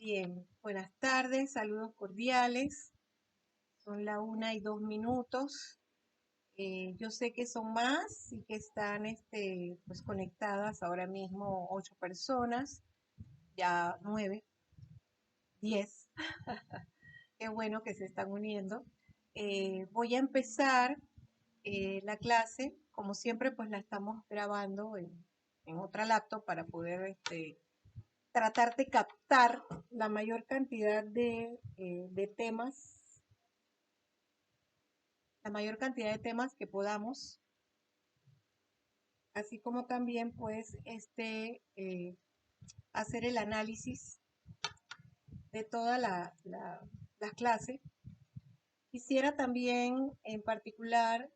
Bien, buenas tardes, saludos cordiales. Son la 1:02. Yo sé que son más y que están pues conectadas ahora mismo 8 personas, ya 9, 10. Qué bueno que se están uniendo. Voy a empezar la clase. Como siempre, pues la estamos grabando en otra laptop para poder tratar de captar la mayor cantidad de temas, la mayor cantidad de temas que podamos, así como también pues hacer el análisis de toda la clase. Quisiera también en particular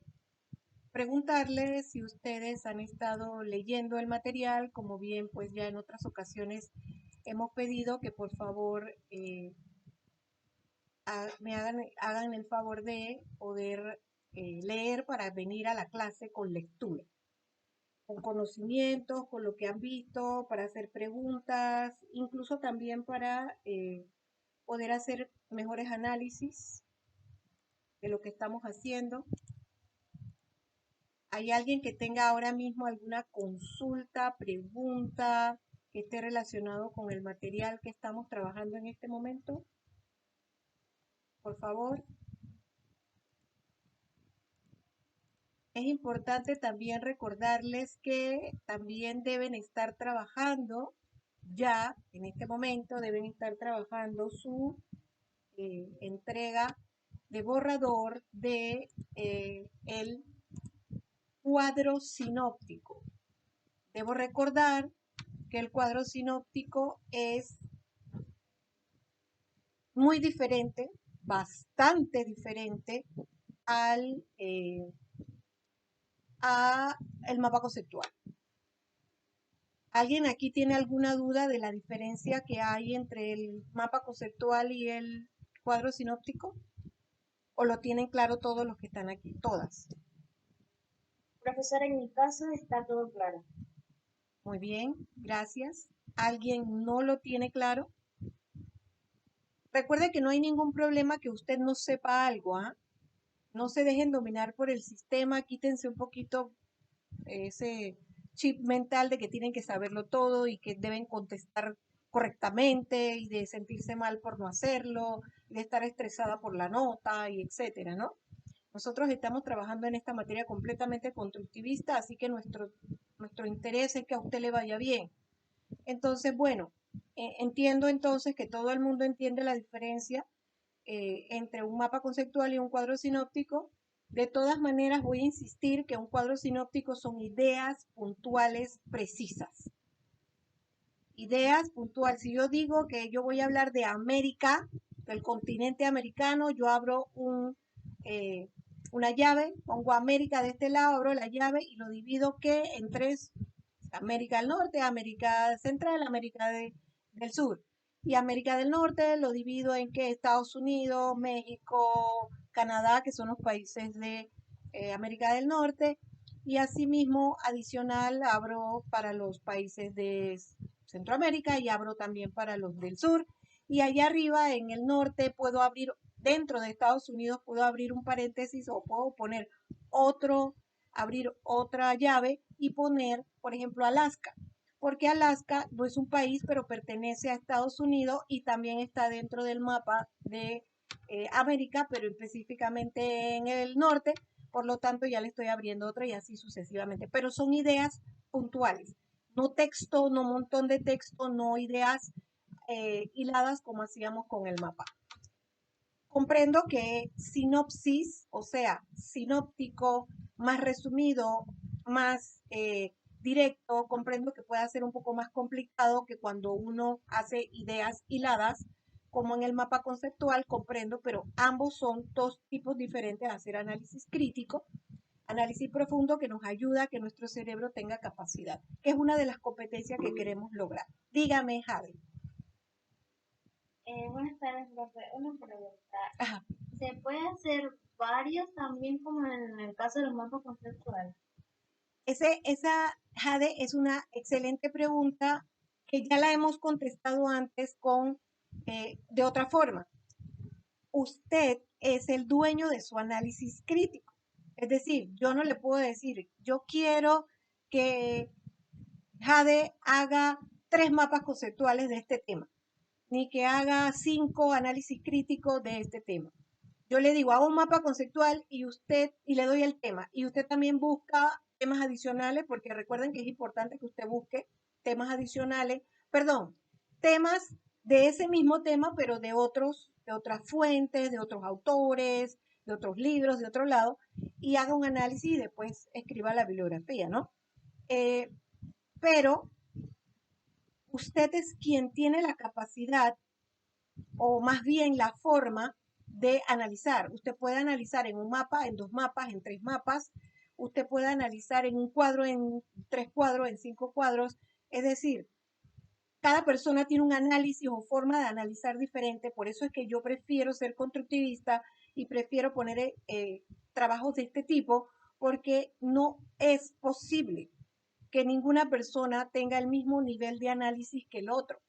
preguntarles si ustedes han estado leyendo el material, como bien pues ya en otras ocasiones hemos pedido que por favor me hagan el favor de poder leer para venir a la clase con lectura, con conocimientos, con lo que han visto, para hacer preguntas, incluso también para poder hacer mejores análisis de lo que estamos haciendo. ¿Hay alguien que tenga ahora mismo alguna consulta, pregunta que esté relacionado con el material que estamos trabajando en este momento? Por favor. Es importante también recordarles que también deben estar trabajando, ya en este momento deben estar trabajando su entrega de borrador de el cuadro sinóptico. Debo recordar que el cuadro sinóptico es muy diferente, bastante diferente al a el mapa conceptual. ¿Alguien aquí tiene alguna duda de la diferencia que hay entre el mapa conceptual y el cuadro sinóptico? ¿O lo tienen claro todos los que están aquí? Todas. Profesora, en mi caso está todo claro. Muy bien, gracias. ¿Alguien no lo tiene claro? Recuerde que no hay ningún problema que usted no sepa algo, ¿ah? No se dejen dominar por el sistema, quítense un poquito ese chip mental de que tienen que saberlo todo y que deben contestar correctamente y de sentirse mal por no hacerlo, de estar estresada por la nota y etcétera, ¿no? Nosotros estamos trabajando en esta materia completamente constructivista, así que nuestro interés es que a usted le vaya bien. Entonces, bueno, entiendo entonces que todo el mundo entiende la diferencia entre un mapa conceptual y un cuadro sinóptico. De todas maneras, voy a insistir que un cuadro sinóptico son ideas puntuales precisas. Ideas puntuales. Si yo digo que yo voy a hablar de América, del continente americano, yo abro una llave, pongo América de este lado, abro la llave y lo divido que en tres: América del Norte, América Central, del Sur. Y América del Norte lo divido en que Estados Unidos, México, Canadá, que son los países de América del Norte. Y asimismo, adicional, abro para los países de Centroamérica y abro también para los del sur. Y allá arriba, en el norte, puedo abrir, dentro de Estados Unidos, puedo abrir un paréntesis o puedo poner abrir otra llave y poner, por ejemplo, Alaska, porque Alaska no es un país, pero pertenece a Estados Unidos y también está dentro del mapa de América, pero específicamente en el norte. Por lo tanto, ya le estoy abriendo otra y así sucesivamente. Pero son ideas puntuales, no texto, no montón de texto, no ideas hiladas como hacíamos con el mapa. Comprendo que sinopsis, o sea, sinóptico, más resumido, más directo, comprendo que pueda ser un poco más complicado que cuando uno hace ideas hiladas, como en el mapa conceptual, comprendo, pero ambos son dos tipos diferentes de hacer análisis crítico, análisis profundo que nos ayuda a que nuestro cerebro tenga capacidad, que es una de las competencias que queremos lograr. Dígame, Javi. Buenas tardes, profe. Una pregunta. Ajá. ¿Se puede hacer varios también como en el caso de los mapas conceptuales? Esa, Jade, es una excelente pregunta que ya la hemos contestado antes con De otra forma, usted es el dueño de su análisis crítico. Es decir, yo no le puedo decir, yo quiero que Jade haga 3 mapas conceptuales de este tema, ni que haga 5 análisis críticos de este tema. Yo le digo, hago un mapa conceptual y le doy el tema. Y usted también busca temas adicionales, porque recuerden que es importante que usted busque temas adicionales, perdón, temas de ese mismo tema, pero de otras fuentes, de otros autores, de otros libros, de otro lado, y haga un análisis y después escriba la bibliografía, ¿no? Eh, pero usted es quien tiene la capacidad o más bien la forma de analizar. Usted puede analizar en un mapa, en 2 mapas, en 3 mapas. Usted puede analizar en un cuadro, en 3 cuadros, en 5 cuadros. Es decir, cada persona tiene un análisis o forma de analizar diferente. Por eso es que yo prefiero ser constructivista y prefiero poner trabajos de este tipo, porque no es posible que ninguna persona tenga el mismo nivel de análisis que el otro.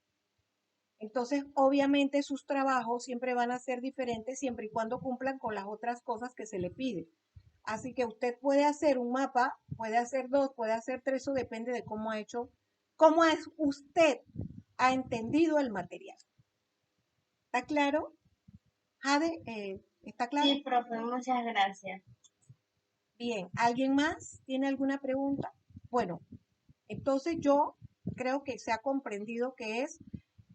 Entonces, obviamente sus trabajos siempre van a ser diferentes siempre y cuando cumplan con las otras cosas que se le pide. Así que usted puede hacer un mapa, puede hacer 2, puede hacer 3, eso depende de cómo ha hecho, cómo es usted ha entendido el material. ¿Está claro? Jade, ¿está claro? Sí, profe, muchas gracias. Bien, ¿alguien más tiene alguna pregunta? Bueno, entonces yo creo que se ha comprendido qué es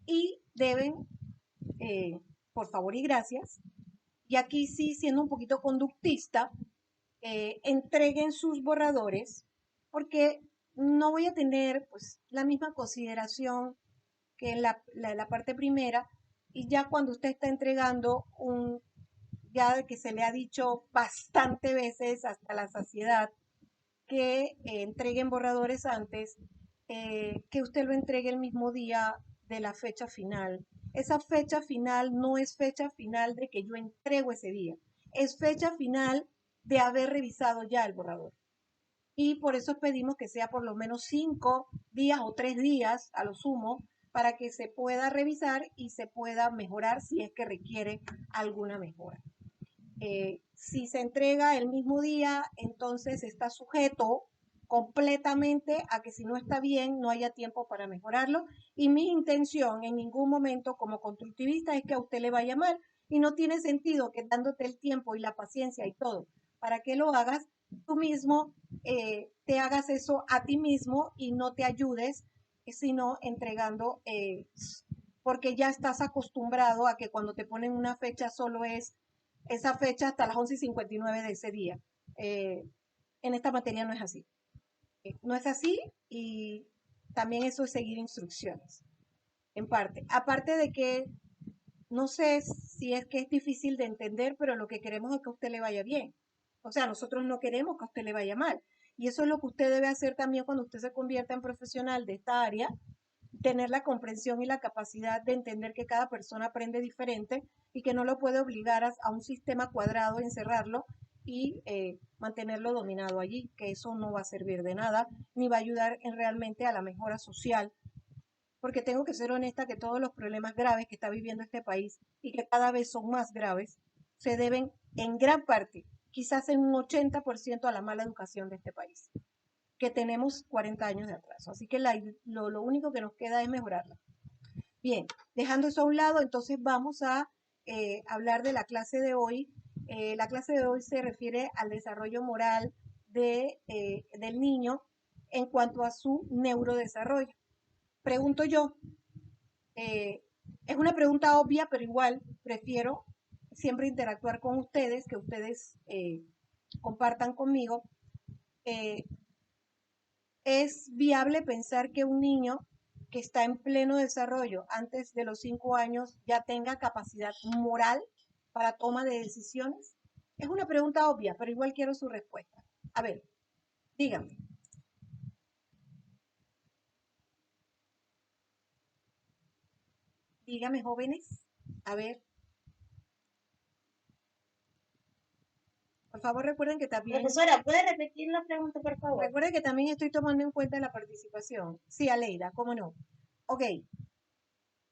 y deben, por favor y gracias, y aquí sí, siendo un poquito conductista, entreguen sus borradores, porque no voy a tener pues la misma consideración que en la parte primera, y ya cuando usted está entregando ya de que se le ha dicho bastante veces hasta la saciedad, que entreguen borradores antes, que usted lo entregue el mismo día de la fecha final. Esa fecha final no es fecha final de que yo entrego ese día, es fecha final de haber revisado ya el borrador. Y por eso pedimos que sea por lo menos 5 días o 3 días a lo sumo para que se pueda revisar y se pueda mejorar si es que requiere alguna mejora. Si se entrega el mismo día, entonces está sujeto completamente a que si no está bien, no haya tiempo para mejorarlo. Y mi intención en ningún momento como constructivista es que a usted le vaya mal. Y no tiene sentido que dándote el tiempo y la paciencia y todo para que lo hagas, tú mismo te hagas eso a ti mismo y no te ayudes, sino entregando, porque ya estás acostumbrado a que cuando te ponen una fecha solo es esa fecha hasta las 11:59 de ese día. Eh, en esta materia no es así. No es así y también eso es seguir instrucciones, en parte. Aparte de que no sé si es que es difícil de entender, pero lo que queremos es que a usted le vaya bien. O sea, nosotros no queremos que a usted le vaya mal. Y eso es lo que usted debe hacer también cuando usted se convierta en profesional de esta área, tener la comprensión y la capacidad de entender que cada persona aprende diferente y que no lo puede obligar a un sistema cuadrado, encerrarlo y mantenerlo dominado allí, que eso no va a servir de nada, ni va a ayudar realmente a la mejora social, porque tengo que ser honesta que todos los problemas graves que está viviendo este país y que cada vez son más graves, se deben en gran parte, quizás en un 80% a la mala educación de este país, que tenemos 40 años de atraso. Así que lo único que nos queda es mejorarla. Bien, dejando eso a un lado, entonces vamos a hablar de la clase de hoy. La clase de hoy se refiere al desarrollo moral del niño en cuanto a su neurodesarrollo. Pregunto yo, eh, es una pregunta obvia, pero igual prefiero siempre interactuar con ustedes, que ustedes compartan conmigo. Eh, ¿Es viable pensar que un niño que está en pleno desarrollo antes de los 5 años ya tenga capacidad moral para toma de decisiones? Es una pregunta obvia, pero igual quiero su respuesta. A ver, díganme, díganme jóvenes. A ver, por favor Profesora, ¿puede repetir la pregunta, por favor? recuerden que también estoy tomando en cuenta la participación. Sí, Aleida, cómo no. Ok,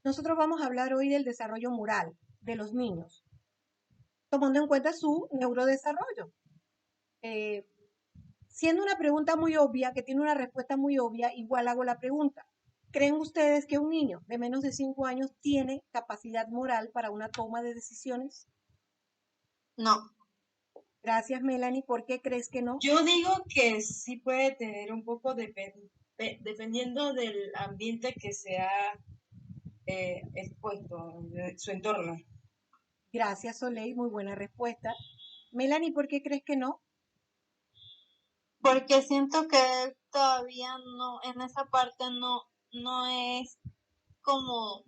Nosotros vamos a hablar hoy del desarrollo moral de los niños, tomando en cuenta su neurodesarrollo. Eh, Siendo una pregunta muy obvia, que tiene una respuesta muy obvia, igual hago la pregunta. ¿Creen ustedes que un niño de menos de 5 años tiene capacidad moral para una toma de decisiones? No. Gracias, Melanie. ¿Por qué crees que no? Yo digo que sí puede tener un poco dependiendo del ambiente que se ha expuesto, de su entorno. Gracias, Soleil. Muy buena respuesta. Melanie, ¿por qué crees que no? Porque siento que él todavía no, en esa parte no es como,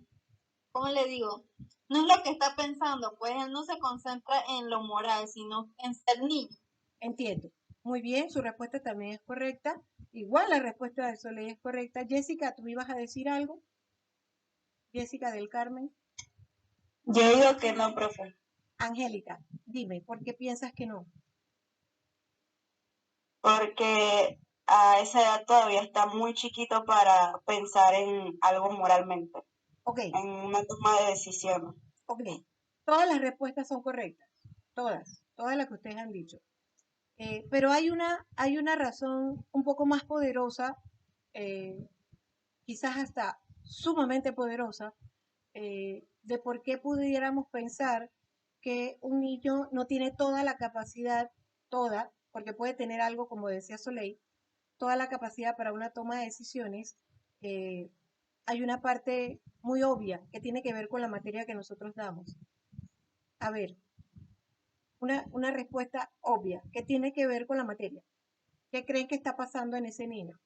¿cómo le digo? No es lo que está pensando, pues él no se concentra en lo moral, sino en ser niño. Entiendo. Muy bien, su respuesta también es correcta. Igual la respuesta de Soleil es correcta. Jessica, ¿tú ibas a decir algo? Jessica del Carmen. Yo digo que no, profe. Angélica, dime, ¿por qué piensas que no? Porque a esa edad todavía está muy chiquito para pensar en algo moralmente, Ok, en una toma de decisiones. ok. Todas las respuestas son correctas. Todas las que ustedes han dicho. Pero hay una razón un poco más poderosa, eh, quizás hasta sumamente poderosa, de por qué pudiéramos pensar que un niño no tiene toda la capacidad, toda, porque puede tener algo, como decía Soleil, toda la capacidad para una toma de decisiones. eh, Hay una parte muy obvia que tiene que ver con la materia que nosotros damos. A ver, una respuesta obvia que tiene que ver con la materia. ¿Qué creen que está pasando en ese niño?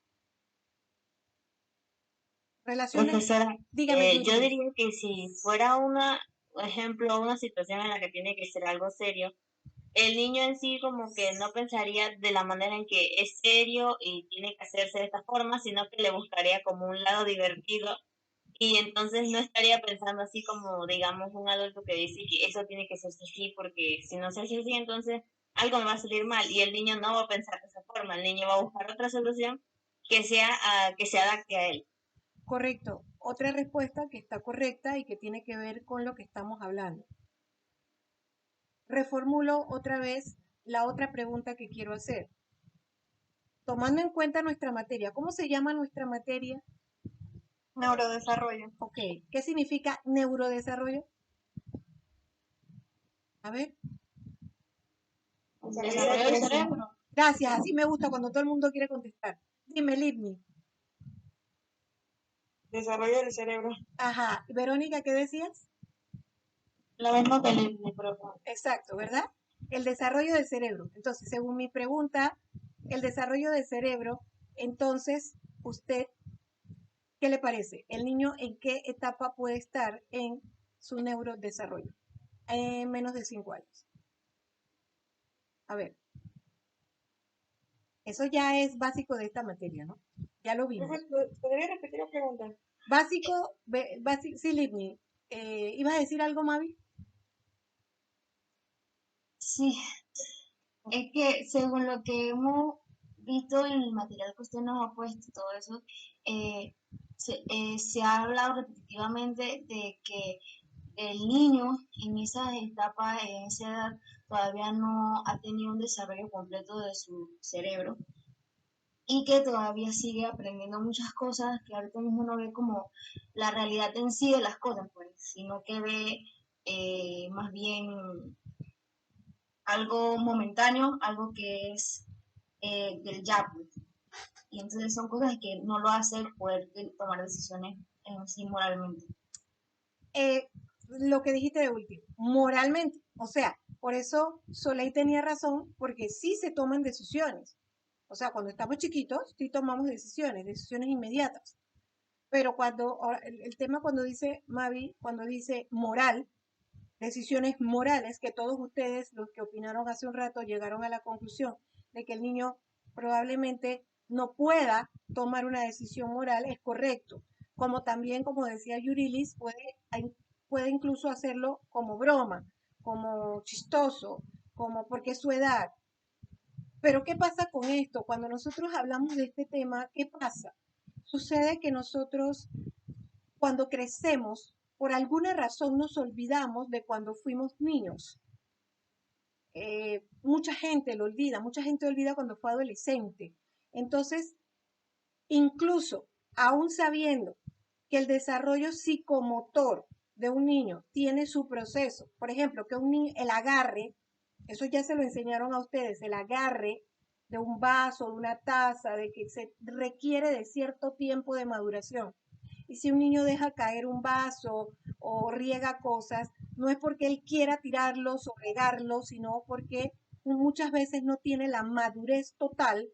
Relaciones, Profesora, dígame, yo Yurilis. diría que si fuera una, por ejemplo, una situación en la que tiene que ser algo serio, el niño en sí como que no pensaría de la manera en que es serio y tiene que hacerse de esta forma, sino que le buscaría como un lado divertido y entonces no estaría pensando así como, digamos, un adulto que dice que eso tiene que ser así porque si no se hace así, entonces algo me va a salir mal y el niño no va a pensar de esa forma, el niño va a buscar otra solución que sea que se adapte a él. Correcto. Otra respuesta que está correcta y que tiene que ver con lo que estamos hablando. Reformulo otra vez la otra pregunta que quiero hacer. Tomando en cuenta nuestra materia, ¿cómo se llama nuestra materia? Neurodesarrollo. Ok, ¿qué significa neurodesarrollo? A ver, Desarrollo del cerebro. gracias, así me gusta cuando todo el mundo quiere contestar. Dime, Livni. Desarrollo del cerebro. Ajá, Verónica, ¿qué decías? Lo mismo que el profe. Exacto, ¿verdad? El desarrollo del cerebro. Entonces, según mi pregunta, el desarrollo del cerebro, entonces, usted, ¿qué le parece? ¿El niño en qué etapa puede estar en su neurodesarrollo? En menos de 5 años. A ver, eso ya es básico de esta materia, ¿no? Ya lo vimos. ¿Podría repetir la pregunta? Básico, sí, Livni. ¿Ibas a decir algo, Mavi? Sí, es que según lo que hemos visto en el material que usted nos ha puesto y todo eso, se ha hablado repetitivamente de que el niño en esa etapa, en esa edad, todavía no ha tenido un desarrollo completo de su cerebro y que todavía sigue aprendiendo muchas cosas que ahorita mismo no ve como la realidad en sí de las cosas, pues, sino que ve más bien algo momentáneo, algo que es del ya, pues. Y entonces son cosas que no lo hace poder tomar decisiones en sí moralmente. Lo que dijiste de último, moralmente. O sea, por eso Soleil tenía razón, porque sí se toman decisiones. O sea, cuando estamos chiquitos, sí tomamos decisiones, decisiones inmediatas. Pero cuando, el tema cuando dice Mavi, cuando dice moral, decisiones morales, que todos ustedes, los que opinaron hace un rato, llegaron a la conclusión de que el niño probablemente no pueda tomar una decisión moral, es correcto. Como también, como decía Yurilis, puede incluso hacerlo como broma, como chistoso, como porque es su edad. Pero ¿qué pasa con esto? Cuando nosotros hablamos de este tema, ¿qué pasa? Sucede que nosotros, cuando crecemos, por alguna razón nos olvidamos de cuando fuimos niños. Mucha gente lo olvida, mucha gente olvida cuando fue adolescente. Entonces, incluso aún sabiendo que el desarrollo psicomotor de un niño tiene su proceso, por ejemplo, que un niño, el agarre, eso ya se lo enseñaron a ustedes, el agarre de un vaso, de una taza, de que se requiere de cierto tiempo de maduración. Y si un niño deja caer un vaso o riega cosas, no es porque él quiera tirarlos o regarlos, sino porque muchas veces no tiene la madurez total.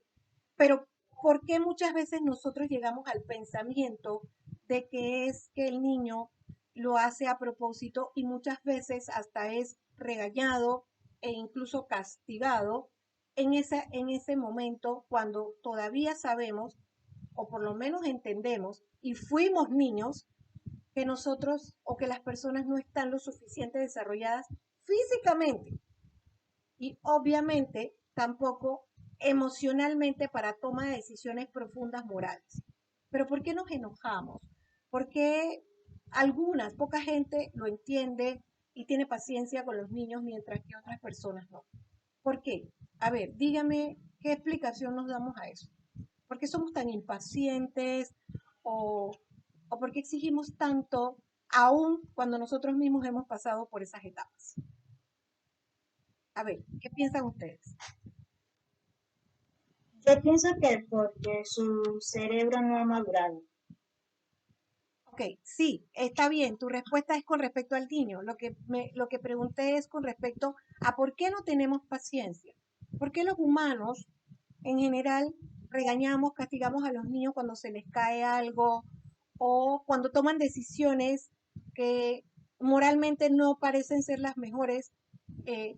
Pero ¿por qué muchas veces nosotros llegamos al pensamiento de que es que el niño lo hace a propósito y muchas veces hasta es regañado e incluso castigado en ese momento cuando todavía sabemos, o por lo menos entendemos, y fuimos niños, que nosotros o que las personas no están lo suficiente desarrolladas físicamente y obviamente tampoco emocionalmente para toma de decisiones profundas morales? Pero ¿por qué nos enojamos? ¿Por qué poca gente lo entiende y tiene paciencia con los niños mientras que otras personas no? ¿Por qué? A ver, dígame qué explicación nos damos a eso. ¿Por qué somos tan impacientes o, o por qué exigimos tanto aún cuando nosotros mismos hemos pasado por esas etapas? A ver, ¿qué piensan ustedes? Yo pienso que porque su cerebro no ha madurado. Ok, sí, está bien. Tu respuesta es con respecto al niño. Lo que pregunté es con respecto a por qué no tenemos paciencia. ¿Por qué los humanos, en general, regañamos, castigamos a los niños cuando se les cae algo o cuando toman decisiones que moralmente no parecen ser las mejores?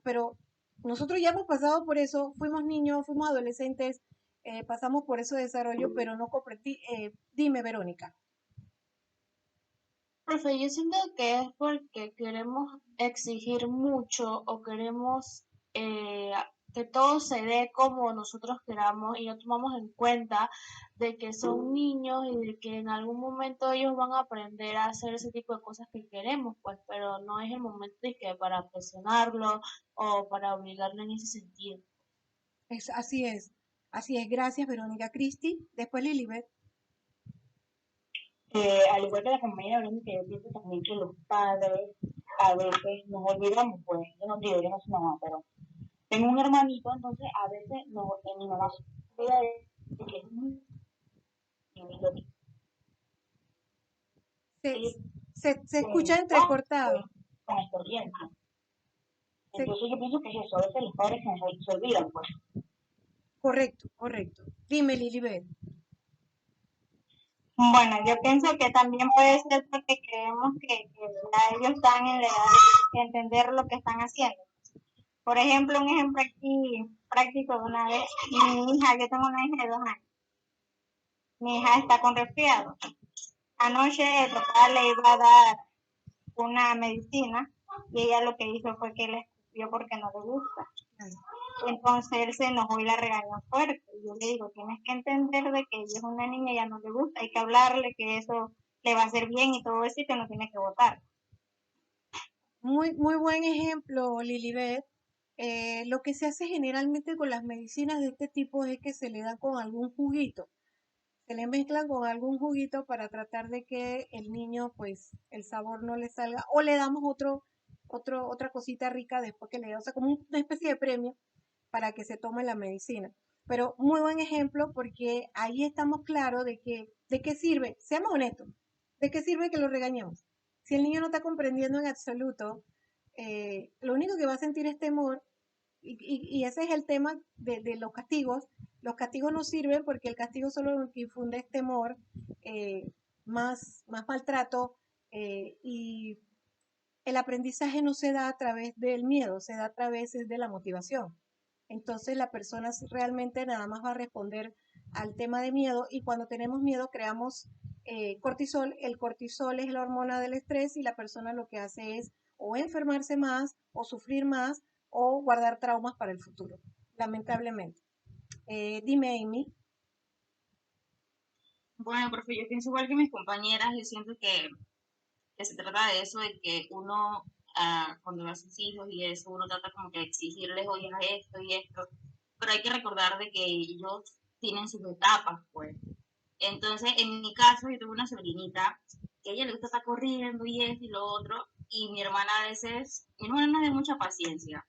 Pero nosotros ya hemos pasado por eso, fuimos niños, fuimos adolescentes, pasamos por ese desarrollo, pero no comprendí. Dime, Verónica. Profe, yo siento que es porque queremos exigir mucho o queremos eh, que todo se dé como nosotros queramos y no tomamos en cuenta de que son niños y de que en algún momento ellos van a aprender a hacer ese tipo de cosas que queremos, pues, pero no es el momento de que para presionarlo o para obligarlo en ese sentido. Así es, así es. Gracias, Verónica. Cristi, después Lilibet. Al igual que la compañera Verónica, yo pienso también que los padres a veces nos olvidamos, pues, yo no digo, yo no soy mamá, pero tengo un hermanito, entonces a veces mi mamá se olvida de que es un niño Se, y se escucha pues, entrecortado. con experiencia. Se- Entonces yo pienso que es eso, a veces los padres se olvidan, pues. correcto, correcto. Dime, Lilibet. Bueno, yo pienso que también puede ser porque creemos que ya ellos están en la edad de entender lo que están haciendo. Por ejemplo, un ejemplo aquí práctico de una vez, mi hija, yo tengo una hija de 2 años, mi hija está con resfriado. Anoche el papá le iba a dar una medicina y ella lo que hizo fue que le escupió porque no le gusta. Entonces él se enojó y la regañó fuerte. Y yo le digo, tienes que entender de que ella es una niña y ya no le gusta, hay que hablarle que eso le va a hacer bien y todo eso y que no tiene que votar. Muy, muy buen ejemplo, Lilibet. Lo que se hace generalmente con las medicinas de este tipo es que se le da con algún juguito. Se le mezclan con algún juguito para tratar de que el niño, pues, el sabor no le salga. O le damos otra cosita rica después que le da, o sea, como una especie de premio para que se tome la medicina. Pero muy buen ejemplo porque ahí estamos claros de qué sirve, seamos honestos, de qué sirve que lo regañemos. Si el niño no está comprendiendo en absoluto, lo único que va a sentir es temor y ese es el tema de los castigos. Los castigos no sirven porque el castigo solo infunde es temor, más maltrato y el aprendizaje no se da a través del miedo, se da a través de la motivación. Entonces la persona realmente nada más va a responder al tema de miedo y cuando tenemos miedo creamos cortisol. El cortisol es la hormona del estrés y la persona lo que hace es o enfermarse más o sufrir más o guardar traumas para el futuro, lamentablemente. Dime, Amy. Bueno, profe, yo pienso igual que mis compañeras, yo siento que que se trata de eso, de que uno, cuando ve a sus hijos y eso, uno trata como que de exigirles, oye, haz esto y esto, pero hay que recordar de que ellos tienen sus etapas, pues. Entonces, en mi caso, yo tuve una sobrinita que a ella le gusta estar corriendo y esto y lo otro, y mi hermana a veces, mi hermana no es de mucha paciencia,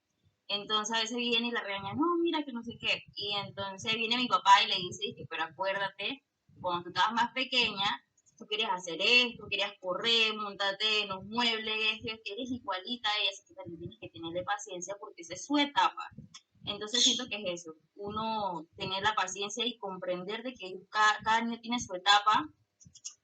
entonces a veces viene y la regaña, no, mira que no sé qué, y entonces viene mi papá y le dice, pero acuérdate, cuando tú estabas más pequeña, tú querías hacer esto, querías correr, montarte en los muebles, eres igualita a ella, así que también tienes que tenerle paciencia porque esa es su etapa. Entonces siento que es eso, uno tener la paciencia y comprender de que cada niño tiene su etapa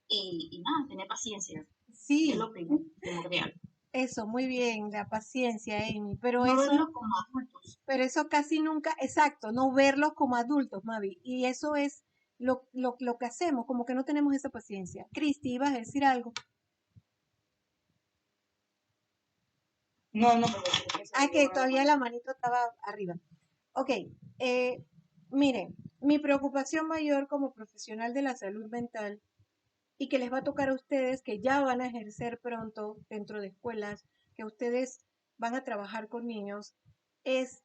y nada, tener paciencia, que es Sí, lo primordial. eso, muy bien, la paciencia, Amy, pero No eso, verlos como adultos. pero eso casi nunca, exacto, no verlos como adultos, Mavi, y eso es lo que hacemos, como que no tenemos esa paciencia. Cristi, ibas a decir algo. No, no, Ah, que todavía la manito estaba arriba. Ok, miren, mi preocupación mayor como profesional de la salud mental y que les va a tocar a ustedes que ya van a ejercer pronto dentro de escuelas, que ustedes van a trabajar con niños, es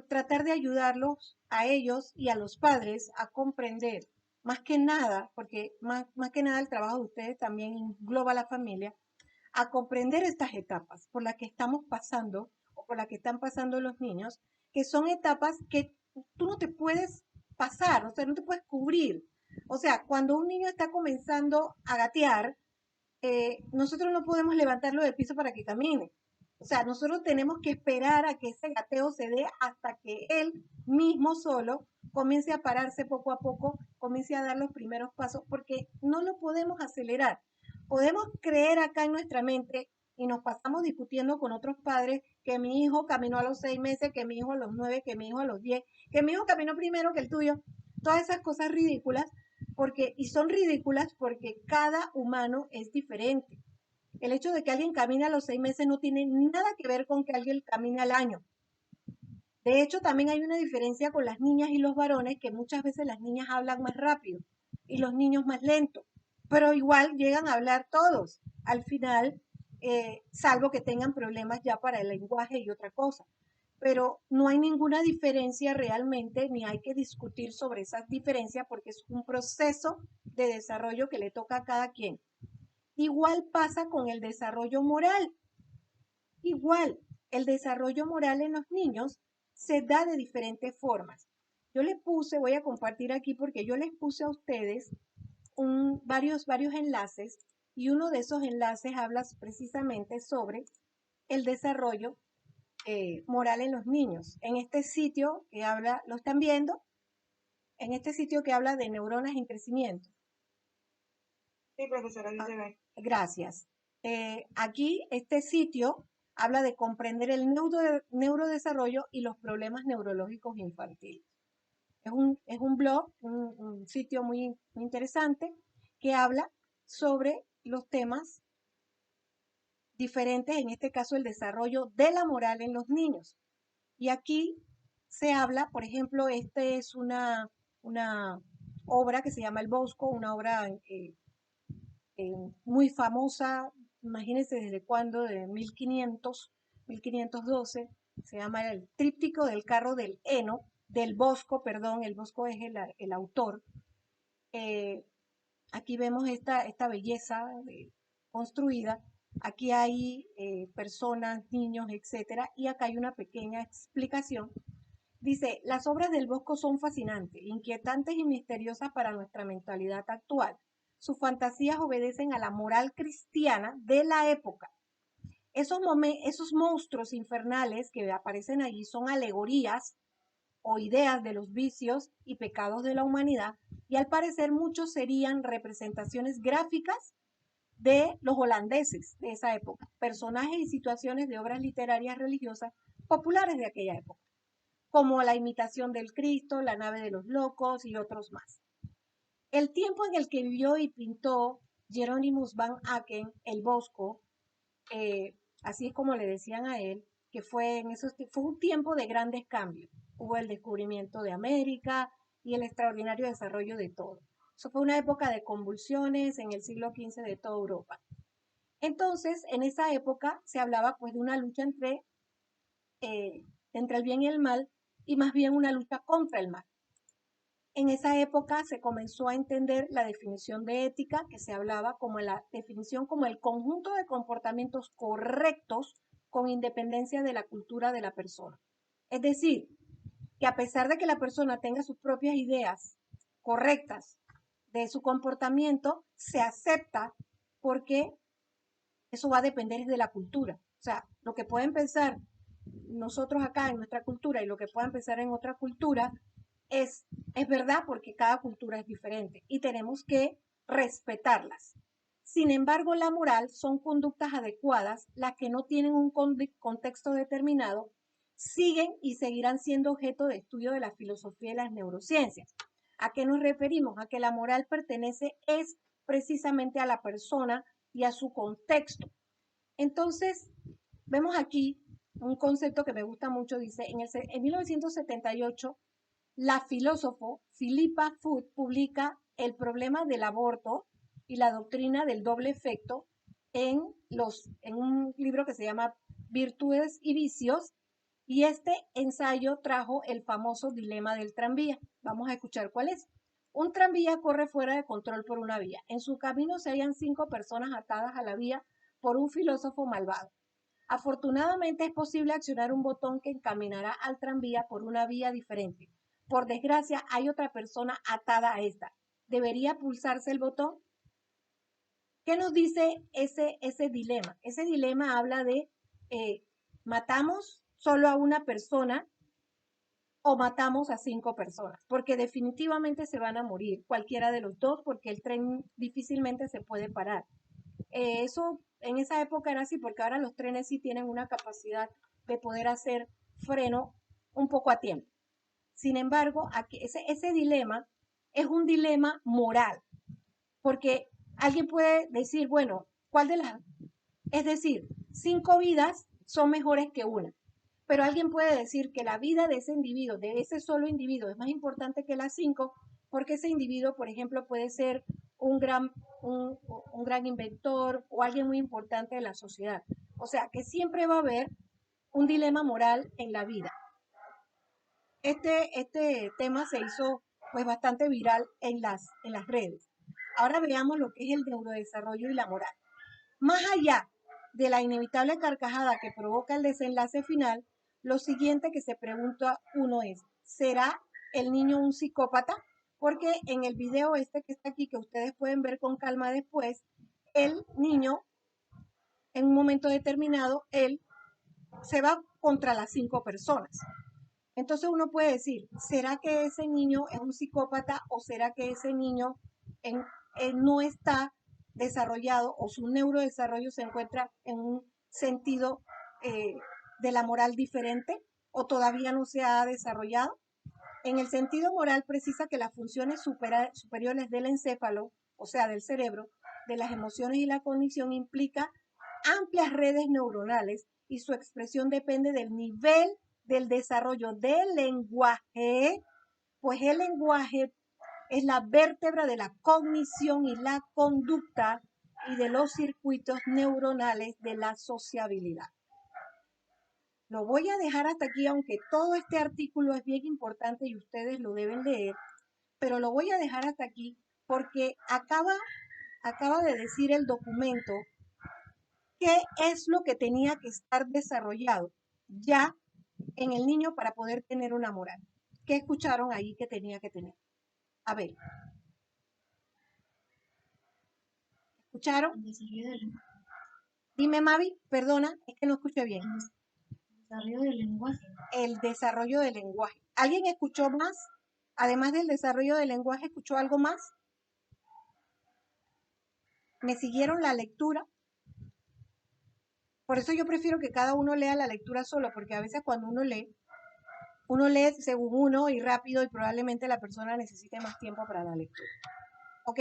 tratar de ayudarlos a ellos y a los padres a comprender, más que nada, porque más que nada el trabajo de ustedes también engloba a la familia, a comprender estas etapas por las que estamos pasando o por las que están pasando los niños, que son etapas que tú no te puedes pasar, o sea, no te puedes cubrir. O sea, cuando un niño está comenzando a gatear, nosotros no podemos levantarlo del piso para que camine. O sea, nosotros tenemos que esperar a que ese gateo se dé hasta que él mismo solo comience a pararse poco a poco, comience a dar los primeros pasos, porque no lo podemos acelerar. Podemos creer acá en nuestra mente y nos pasamos discutiendo con otros padres que mi hijo caminó a los 6 meses, que mi hijo a los 9, que mi hijo a los 10, que mi hijo caminó primero que el tuyo. Todas esas cosas ridículas porque, y son ridículas porque cada humano es diferente. El hecho de que alguien camine a los 6 meses no tiene nada que ver con que alguien camine al año. De hecho, también hay una diferencia con las niñas y los varones, que muchas veces las niñas hablan más rápido y los niños más lento, pero igual llegan a hablar todos al final, salvo que tengan problemas ya para el lenguaje y otra cosa. Pero no hay ninguna diferencia realmente, ni hay que discutir sobre esas diferencias porque es un proceso de desarrollo que le toca a cada quien. Igual pasa con el desarrollo moral. Igual, el desarrollo moral en los niños se da de diferentes formas. Yo les puse, voy a compartir aquí porque yo les puse a ustedes varios enlaces y uno de esos enlaces habla precisamente sobre el desarrollo moral en los niños. En este sitio que habla, ¿lo están viendo? En este sitio que habla de neuronas en crecimiento. Sí, profesora, sí se ve. Gracias. Aquí este sitio habla de comprender el neurodesarrollo y los problemas neurológicos infantiles. Es un blog, un sitio muy interesante que habla sobre los temas diferentes, en este caso el desarrollo de la moral en los niños. Y aquí se habla, por ejemplo, esta es una obra que se llama El Bosco, una obra muy famosa, imagínense desde cuándo, de 1500, 1512, se llama El Tríptico del Carro del Heno, del Bosco, perdón, el Bosco es el autor. Eh, Aquí vemos esta belleza construida. Aquí hay personas, niños, etcétera, y acá hay una pequeña explicación. Dice, las obras del Bosco son fascinantes, inquietantes y misteriosas para nuestra mentalidad actual. Sus fantasías obedecen a la moral cristiana de la época. Esos monstruos infernales que aparecen allí son alegorías o ideas de los vicios y pecados de la humanidad, y al parecer muchos serían representaciones gráficas de los holandeses de esa época, personajes y situaciones de obras literarias religiosas populares de aquella época, como La imitación del Cristo, La nave de los locos y otros más. El tiempo en el que vivió y pintó Jeronimus van Aken, el Bosco, así es como le decían a él, que fue un tiempo de grandes cambios. Hubo el descubrimiento de América y el extraordinario desarrollo de todo. Eso fue una época de convulsiones en el siglo XV de toda Europa. Entonces, en esa época se hablaba pues de una lucha entre el bien y el mal, y más bien una lucha contra el mal. En esa época se comenzó a entender la definición de ética, que se hablaba como la definición como el conjunto de comportamientos correctos con independencia de la cultura de la persona. Es decir, que a pesar de que la persona tenga sus propias ideas correctas de su comportamiento, se acepta porque eso va a depender de la cultura. O sea, lo que pueden pensar nosotros acá en nuestra cultura y lo que puedan pensar en otra cultura es verdad porque cada cultura es diferente y tenemos que respetarlas. Sin embargo, la moral son conductas adecuadas, las que no tienen un contexto determinado, siguen y seguirán siendo objeto de estudio de la filosofía y las neurociencias. ¿A qué nos referimos? A que la moral pertenece es precisamente a la persona y a su contexto. Entonces, vemos aquí un concepto que me gusta mucho, dice, en 1978, la filósofo Philippa Foot publica El problema del aborto y la doctrina del doble efecto en un libro que se llama Virtudes y Vicios, y este ensayo trajo el famoso dilema del tranvía. Vamos a escuchar cuál es. Un tranvía corre fuera de control por una vía. En su camino se hallan 5 personas atadas a la vía por un filósofo malvado. Afortunadamente es posible accionar un botón que encaminará al tranvía por una vía diferente. Por desgracia, hay otra persona atada a esta. ¿Debería pulsarse el botón? ¿Qué nos dice ese dilema? Ese dilema habla de matamos solo a una persona o matamos a 5 personas, porque definitivamente se van a morir cualquiera de los dos, porque el tren difícilmente se puede parar. Eso en esa época era así, porque ahora los trenes sí tienen una capacidad de poder hacer freno un poco a tiempo. Sin embargo, aquí, ese dilema es un dilema moral, porque alguien puede decir, bueno, ¿cuál de las? Es decir, 5 vidas son mejores que una, pero alguien puede decir que la vida de ese individuo, de ese solo individuo, es más importante que las 5, porque ese individuo, por ejemplo, puede ser un gran, un gran inventor o alguien muy importante de la sociedad. O sea, que siempre va a haber un dilema moral en la vida. Este tema se hizo pues bastante viral en las redes. Ahora veamos lo que es el neurodesarrollo y la moral. Más allá de la inevitable carcajada que provoca el desenlace final, lo siguiente que se pregunta uno es, ¿será el niño un psicópata? Porque en el video este que está aquí, que ustedes pueden ver con calma después, el niño, en un momento determinado, él se va contra las 5 personas. Entonces uno puede decir, ¿será que ese niño es un psicópata o será que ese niño no está desarrollado o su neurodesarrollo se encuentra en un sentido de la moral diferente o todavía no se ha desarrollado? En el sentido moral precisa que las funciones superiores del encéfalo, o sea, del cerebro, de las emociones y la cognición implica amplias redes neuronales y su expresión depende del nivel del desarrollo del lenguaje, pues el lenguaje es la vértebra de la cognición y la conducta y de los circuitos neuronales de la sociabilidad. Lo voy a dejar hasta aquí, aunque todo este artículo es bien importante y ustedes lo deben leer, pero lo voy a dejar hasta aquí porque acaba de decir el documento qué es lo que tenía que estar desarrollado ya en el niño para poder tener una moral. ¿Qué escucharon ahí que tenía que tener? A ver, ¿escucharon? El desarrollo del, Dime, Mavi, perdona, es que no escuché bien. desarrollo del lenguaje. El desarrollo del lenguaje. ¿Alguien escuchó más? Además del desarrollo del lenguaje, ¿escuchó algo más? ¿Me siguieron la lectura? Por eso yo prefiero que cada uno lea la lectura solo, porque a veces cuando uno lee según uno y rápido y probablemente la persona necesite más tiempo para la lectura. Ok,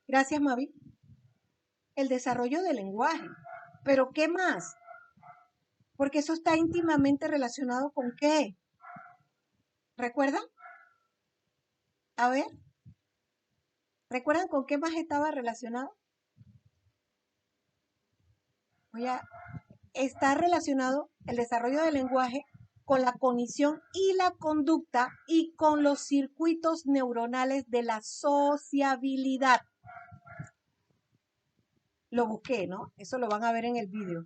gracias, Mavi. El desarrollo del lenguaje. ¿Pero qué más? Porque eso está íntimamente relacionado con ¿qué? ¿Recuerdan? A ver, ¿recuerdan con qué más estaba relacionado? está relacionado el desarrollo del lenguaje con la cognición y la conducta y con los circuitos neuronales de la sociabilidad. Lo busqué, ¿no? Eso lo van a ver en el vídeo.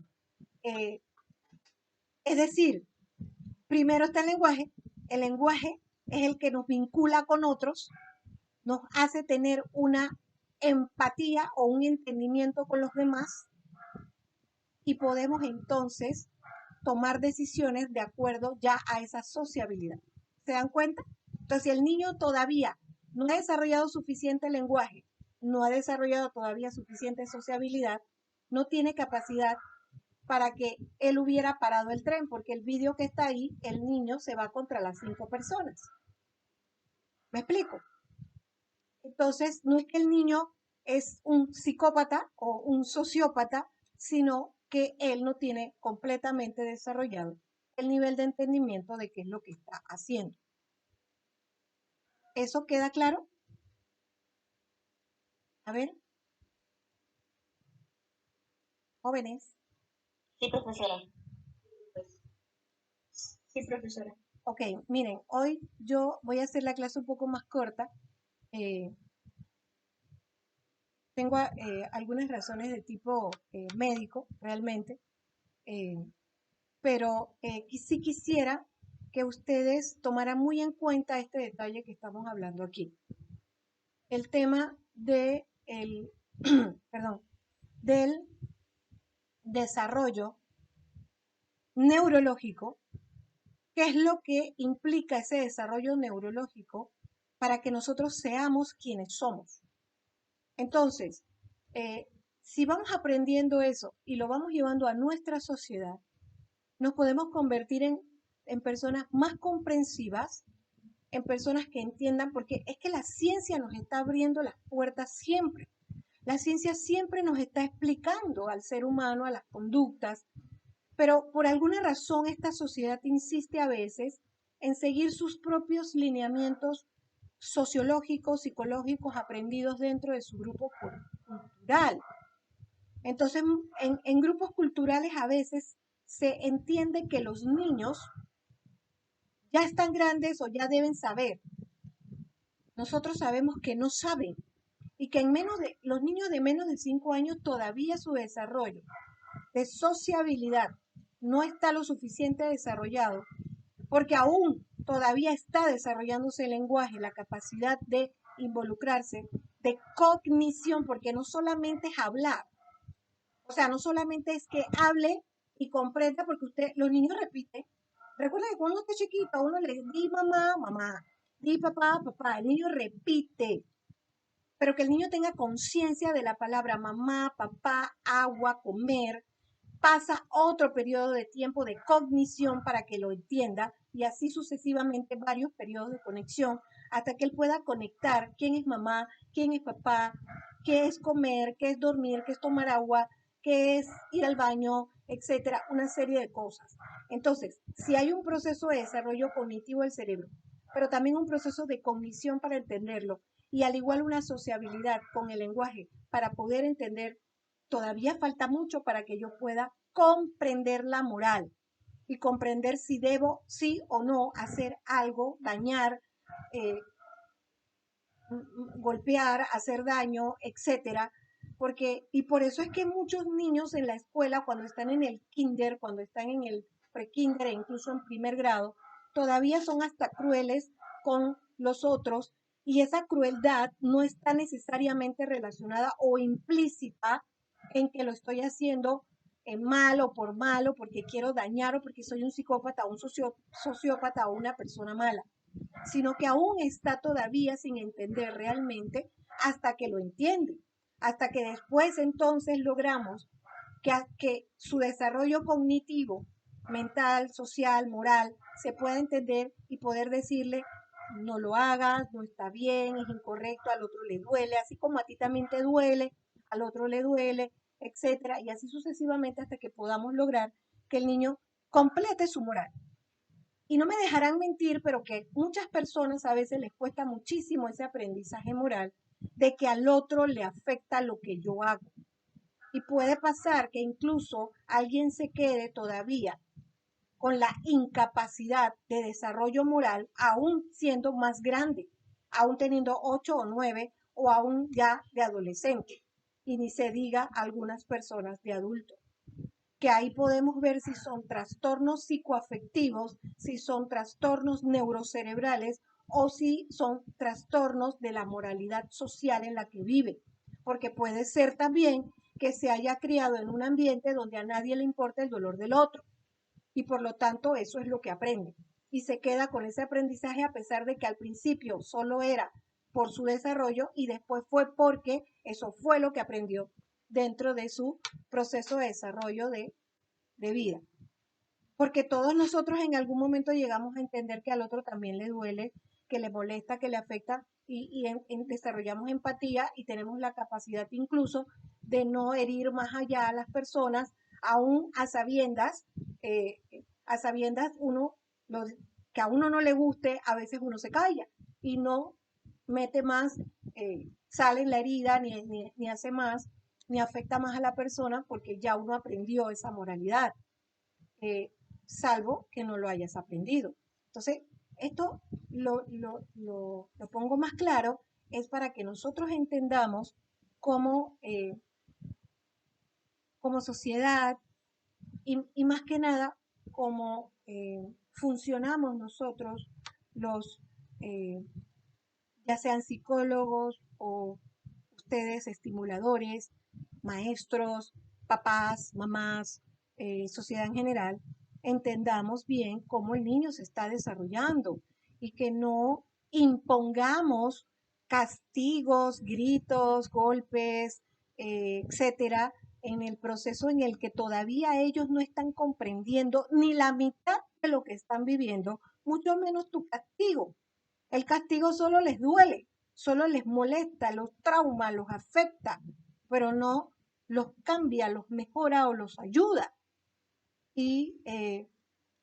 Es decir, primero está el lenguaje. El lenguaje es el que nos vincula con otros, nos hace tener una empatía o un entendimiento con los demás y podemos entonces tomar decisiones de acuerdo ya a esa sociabilidad. ¿Se dan cuenta? Entonces, si el niño todavía no ha desarrollado suficiente lenguaje, no ha desarrollado todavía suficiente sociabilidad, no tiene capacidad para que él hubiera parado el tren, porque el vídeo que está ahí, el niño se va contra las 5 personas. ¿Me explico? Entonces, no es que el niño es un psicópata o un sociópata, sino que él no tiene completamente desarrollado el nivel de entendimiento de qué es lo que está haciendo. ¿Eso queda claro? A ver, jóvenes. Sí, profesora. Sí, profesora. Ok, miren, hoy yo voy a hacer la clase un poco más corta. Tengo algunas razones de tipo médico, realmente, pero sí quisiera que ustedes tomaran muy en cuenta este detalle que estamos hablando aquí. El tema de perdón, del desarrollo neurológico. ¿Qué es lo que implica ese desarrollo neurológico para que nosotros seamos quienes somos? Entonces, si vamos aprendiendo eso y lo vamos llevando a nuestra sociedad, nos podemos convertir en personas más comprensivas, en personas que entiendan, porque es que la ciencia nos está abriendo las puertas siempre. La ciencia siempre nos está explicando al ser humano, a las conductas, pero por alguna razón esta sociedad insiste a veces en seguir sus propios lineamientos sociológicos, psicológicos aprendidos dentro de su grupo cultural. Entonces, en grupos culturales a veces se entiende que los niños ya están grandes o ya deben saber. Nosotros sabemos que no saben y que los niños de menos de 5 años todavía su desarrollo de sociabilidad no está lo suficiente desarrollado, porque aún todavía está desarrollándose el lenguaje, la capacidad de involucrarse, de cognición, porque no solamente es hablar, o sea, no solamente es que hable y comprenda, porque los niños repiten. Recuerda que cuando uno está chiquito, uno le di mamá, mamá, di papá, papá, el niño repite, pero que el niño tenga conciencia de la palabra mamá, papá, agua, comer, pasa otro periodo de tiempo de cognición para que lo entienda y así sucesivamente varios periodos de conexión hasta que él pueda conectar quién es mamá, quién es papá, qué es comer, qué es dormir, qué es tomar agua, qué es ir al baño, etcétera, una serie de cosas. Entonces, si hay un proceso de desarrollo cognitivo del cerebro, pero también un proceso de cognición para entenderlo y al igual una sociabilidad con el lenguaje para poder entender, todavía falta mucho para que yo pueda comprender la moral y comprender si debo, sí o no, hacer algo, dañar, golpear, hacer daño, etcétera. Y por eso es que muchos niños en la escuela, cuando están en el kinder, cuando están en el pre-kinder e incluso en primer grado, todavía son hasta crueles con los otros y esa crueldad no está necesariamente relacionada o implícita en que lo estoy haciendo malo, porque quiero dañar o porque soy un psicópata, un sociópata o una persona mala, sino que aún está todavía sin entender realmente hasta que lo entiende, hasta que después entonces logramos que su desarrollo cognitivo, mental, social, moral, se pueda entender y poder decirle, no lo hagas, no está bien, es incorrecto, al otro le duele, así como a ti también te duele, al otro le duele, etcétera, y así sucesivamente hasta que podamos lograr que el niño complete su moral. Y no me dejarán mentir, pero que muchas personas a veces les cuesta muchísimo ese aprendizaje moral de que al otro le afecta lo que yo hago. Y puede pasar que incluso alguien se quede todavía con la incapacidad de desarrollo moral, aún siendo más grande, aún teniendo 8 o 9 o aún ya de adolescente. Y ni se diga algunas personas de adulto, que ahí podemos ver si son trastornos psicoafectivos, si son trastornos neurocerebrales o si son trastornos de la moralidad social en la que vive. Porque puede ser también que se haya criado en un ambiente donde a nadie le importa el dolor del otro y por lo tanto eso es lo que aprende. Y se queda con ese aprendizaje a pesar de que al principio solo era por su desarrollo y después fue porque eso fue lo que aprendió dentro de su proceso de desarrollo de vida. Porque todos nosotros en algún momento llegamos a entender que al otro también le duele, que le molesta, que le afecta desarrollamos empatía y tenemos la capacidad incluso de no herir más allá a las personas, aún eh, a sabiendas que a uno no le guste, a veces uno se calla y no mete más sal en la herida, ni hace más, ni afecta más a la persona porque ya uno aprendió esa moralidad. Eh, Salvo que no lo hayas aprendido. Entonces, esto lo pongo más claro, es para que nosotros entendamos cómo, como sociedad y más que nada cómo funcionamos nosotros los, eh, ya sean psicólogos o ustedes estimuladores, maestros, papás, mamás, sociedad en general, entendamos bien cómo el niño se está desarrollando y que no impongamos castigos, gritos, golpes, etcétera, en el proceso en el que todavía ellos no están comprendiendo ni la mitad de lo que están viviendo, mucho menos tu castigo. El castigo solo les duele, solo les molesta, los trauma, los afecta, pero no los cambia, los mejora o los ayuda. Y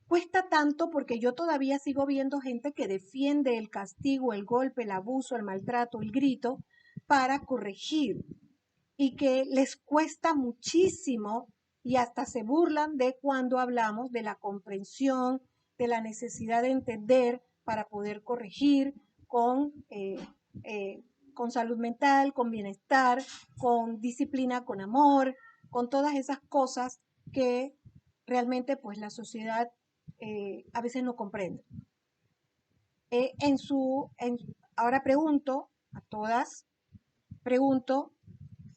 cuesta tanto porque yo todavía sigo viendo gente que defiende el castigo, el golpe, el abuso, el maltrato, el grito para corregir y que les cuesta muchísimo y hasta se burlan de cuando hablamos de la comprensión, de la necesidad de entender para poder corregir con salud mental, con bienestar, con disciplina, con amor, con todas esas cosas que realmente pues la sociedad a veces no comprende. Ahora pregunto a todas, pregunto,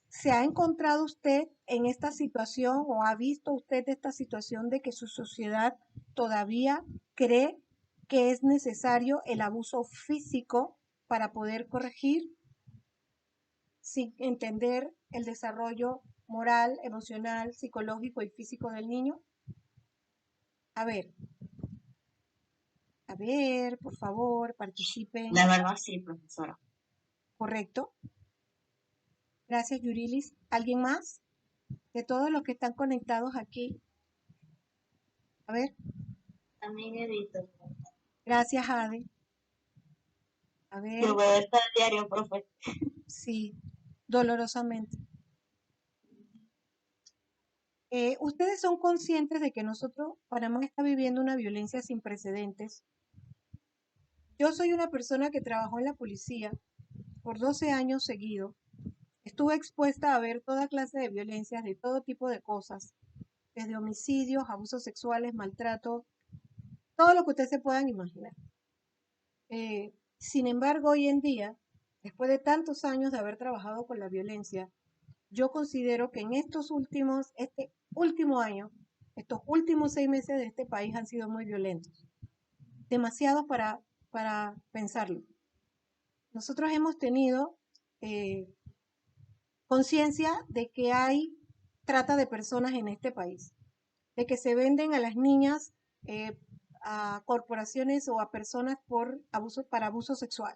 ¿se ha encontrado usted en esta situación o ha visto usted esta situación de que su sociedad todavía cree que es necesario el abuso físico para poder corregir sin entender el desarrollo moral, emocional, psicológico y físico del niño? A ver, por favor, participen. La verdad sí, profesora. ¿Correcto? Gracias, Yurilis. ¿Alguien más? De todos los que están conectados aquí. A ver. También he visto. Gracias, Ade. A ver. Yo veo esto a diario, profe. Sí, dolorosamente. Ustedes son conscientes de que nosotros, Panamá está viviendo una violencia sin precedentes. Yo soy una persona que trabajó en la policía por 12 años seguidos. Estuve expuesta a ver toda clase de violencias, de todo tipo de cosas, desde homicidios, abusos sexuales, maltrato, todo lo que ustedes se puedan imaginar. Sin embargo, hoy en día, después de tantos años de haber trabajado con la violencia, yo considero que en este último año, estos últimos 6 meses de este país han sido muy violentos. Demasiados para pensarlo. Nosotros hemos tenido conciencia de que hay trata de personas en este país, de que se venden a las niñas a corporaciones o a personas para abuso sexual.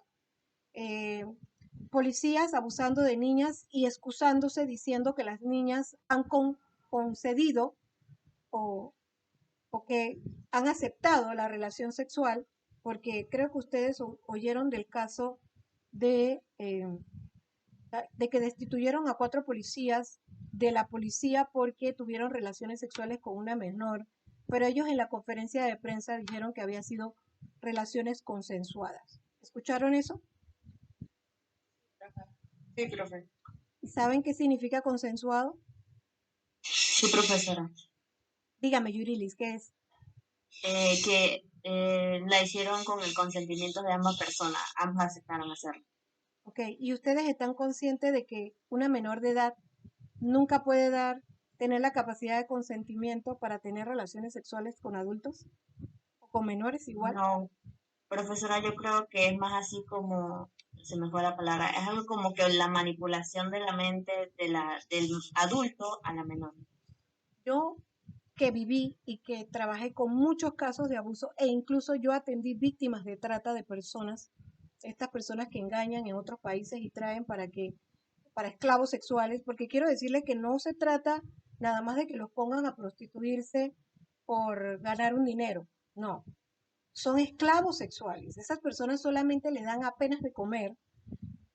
Policías abusando de niñas y excusándose diciendo que las niñas han concedido o que han aceptado la relación sexual, porque creo que ustedes oyeron del caso de que destituyeron a 4 policías de la policía porque tuvieron relaciones sexuales con una menor, pero ellos en la conferencia de prensa dijeron que había sido relaciones consensuadas. ¿Escucharon eso? Sí, profe. ¿Y saben qué significa consensuado? Sí, profesora. Dígame, Yurilis, ¿qué es? Que la hicieron con el consentimiento de ambas personas, ambas aceptaron hacerlo. Ok, ¿y ustedes están conscientes de que una menor de edad nunca puede tener la capacidad de consentimiento para tener relaciones sexuales con adultos o con menores igual? No, profesora, yo creo que es más así como, se me fue la palabra, es algo como que la manipulación de la mente del adulto a la menor. Yo que viví y que trabajé con muchos casos de abuso e incluso yo atendí víctimas de trata de personas, estas personas que engañan en otros países y traen para esclavos sexuales, porque quiero decirles que no se trata nada más de que los pongan a prostituirse por ganar un dinero, no, son esclavos sexuales. Esas personas solamente les dan apenas de comer,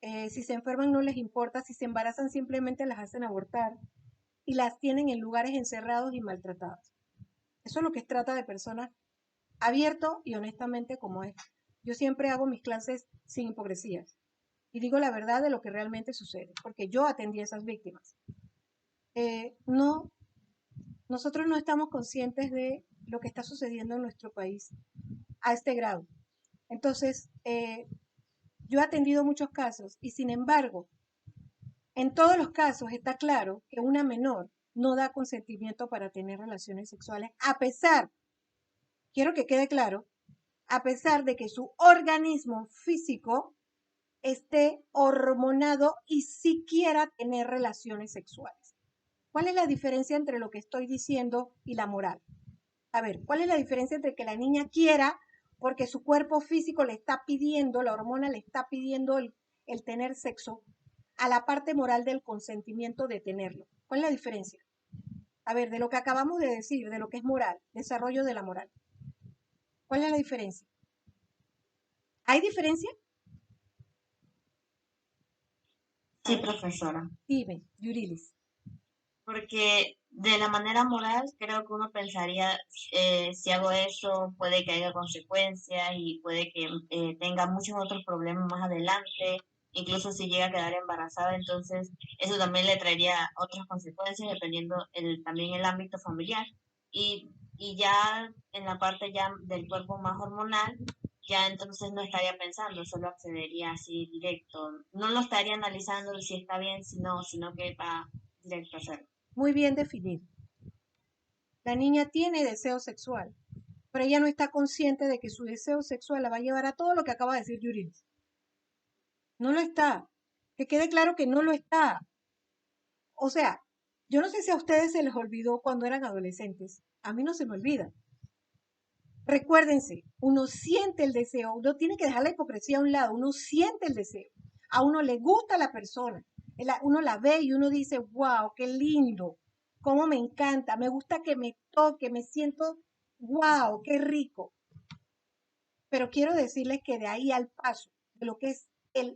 si se enferman no les importa, si se embarazan simplemente las hacen abortar y las tienen en lugares encerrados y maltratadas. Eso es lo que es trata de personas abierto y honestamente como es. Yo siempre hago mis clases sin hipocresías y digo la verdad de lo que realmente sucede, porque yo atendí a esas víctimas. No, nosotros no estamos conscientes de lo que está sucediendo en nuestro país a este grado. Entonces, yo he atendido muchos casos y sin embargo, en todos los casos está claro que una menor no da consentimiento para tener relaciones sexuales, a pesar, quiero que quede claro, a pesar de que su organismo físico esté hormonado y siquiera tener relaciones sexuales. ¿Cuál es la diferencia entre lo que estoy diciendo y la moral? A ver, ¿cuál es la diferencia entre que la niña quiera porque su cuerpo físico le está pidiendo, la hormona le está pidiendo el tener sexo, a la parte moral del consentimiento de tenerlo? ¿Cuál es la diferencia? A ver, de lo que acabamos de decir, de lo que es moral, desarrollo de la moral. ¿Cuál es la diferencia? ¿Hay diferencia? A Sí, ver, profesora. dime, Yurilis. Porque de la manera moral creo que uno pensaría, si hago eso puede que haya consecuencias y puede que tenga muchos otros problemas más adelante, incluso si llega a quedar embarazada, entonces eso también le traería otras consecuencias dependiendo también el ámbito familiar. Y ya en la parte ya del cuerpo más hormonal, ya entonces no estaría pensando, solo accedería así directo. No lo estaría analizando si está bien, si no, sino que va directo a hacerlo. Muy bien definido. La niña tiene deseo sexual, pero ella no está consciente de que su deseo sexual la va a llevar a todo lo que acaba de decir Yurilis. No lo está. Que quede claro que no lo está. O sea, yo no sé si a ustedes se les olvidó cuando eran adolescentes. A mí no se me olvida. Recuérdense, uno siente el deseo, uno tiene que dejar la hipocresía a un lado, uno siente el deseo. A uno le gusta la persona, uno la ve y uno dice, wow, qué lindo, cómo me encanta, me gusta que me toque, me siento, wow, qué rico. Pero quiero decirles que de ahí al paso, de lo que es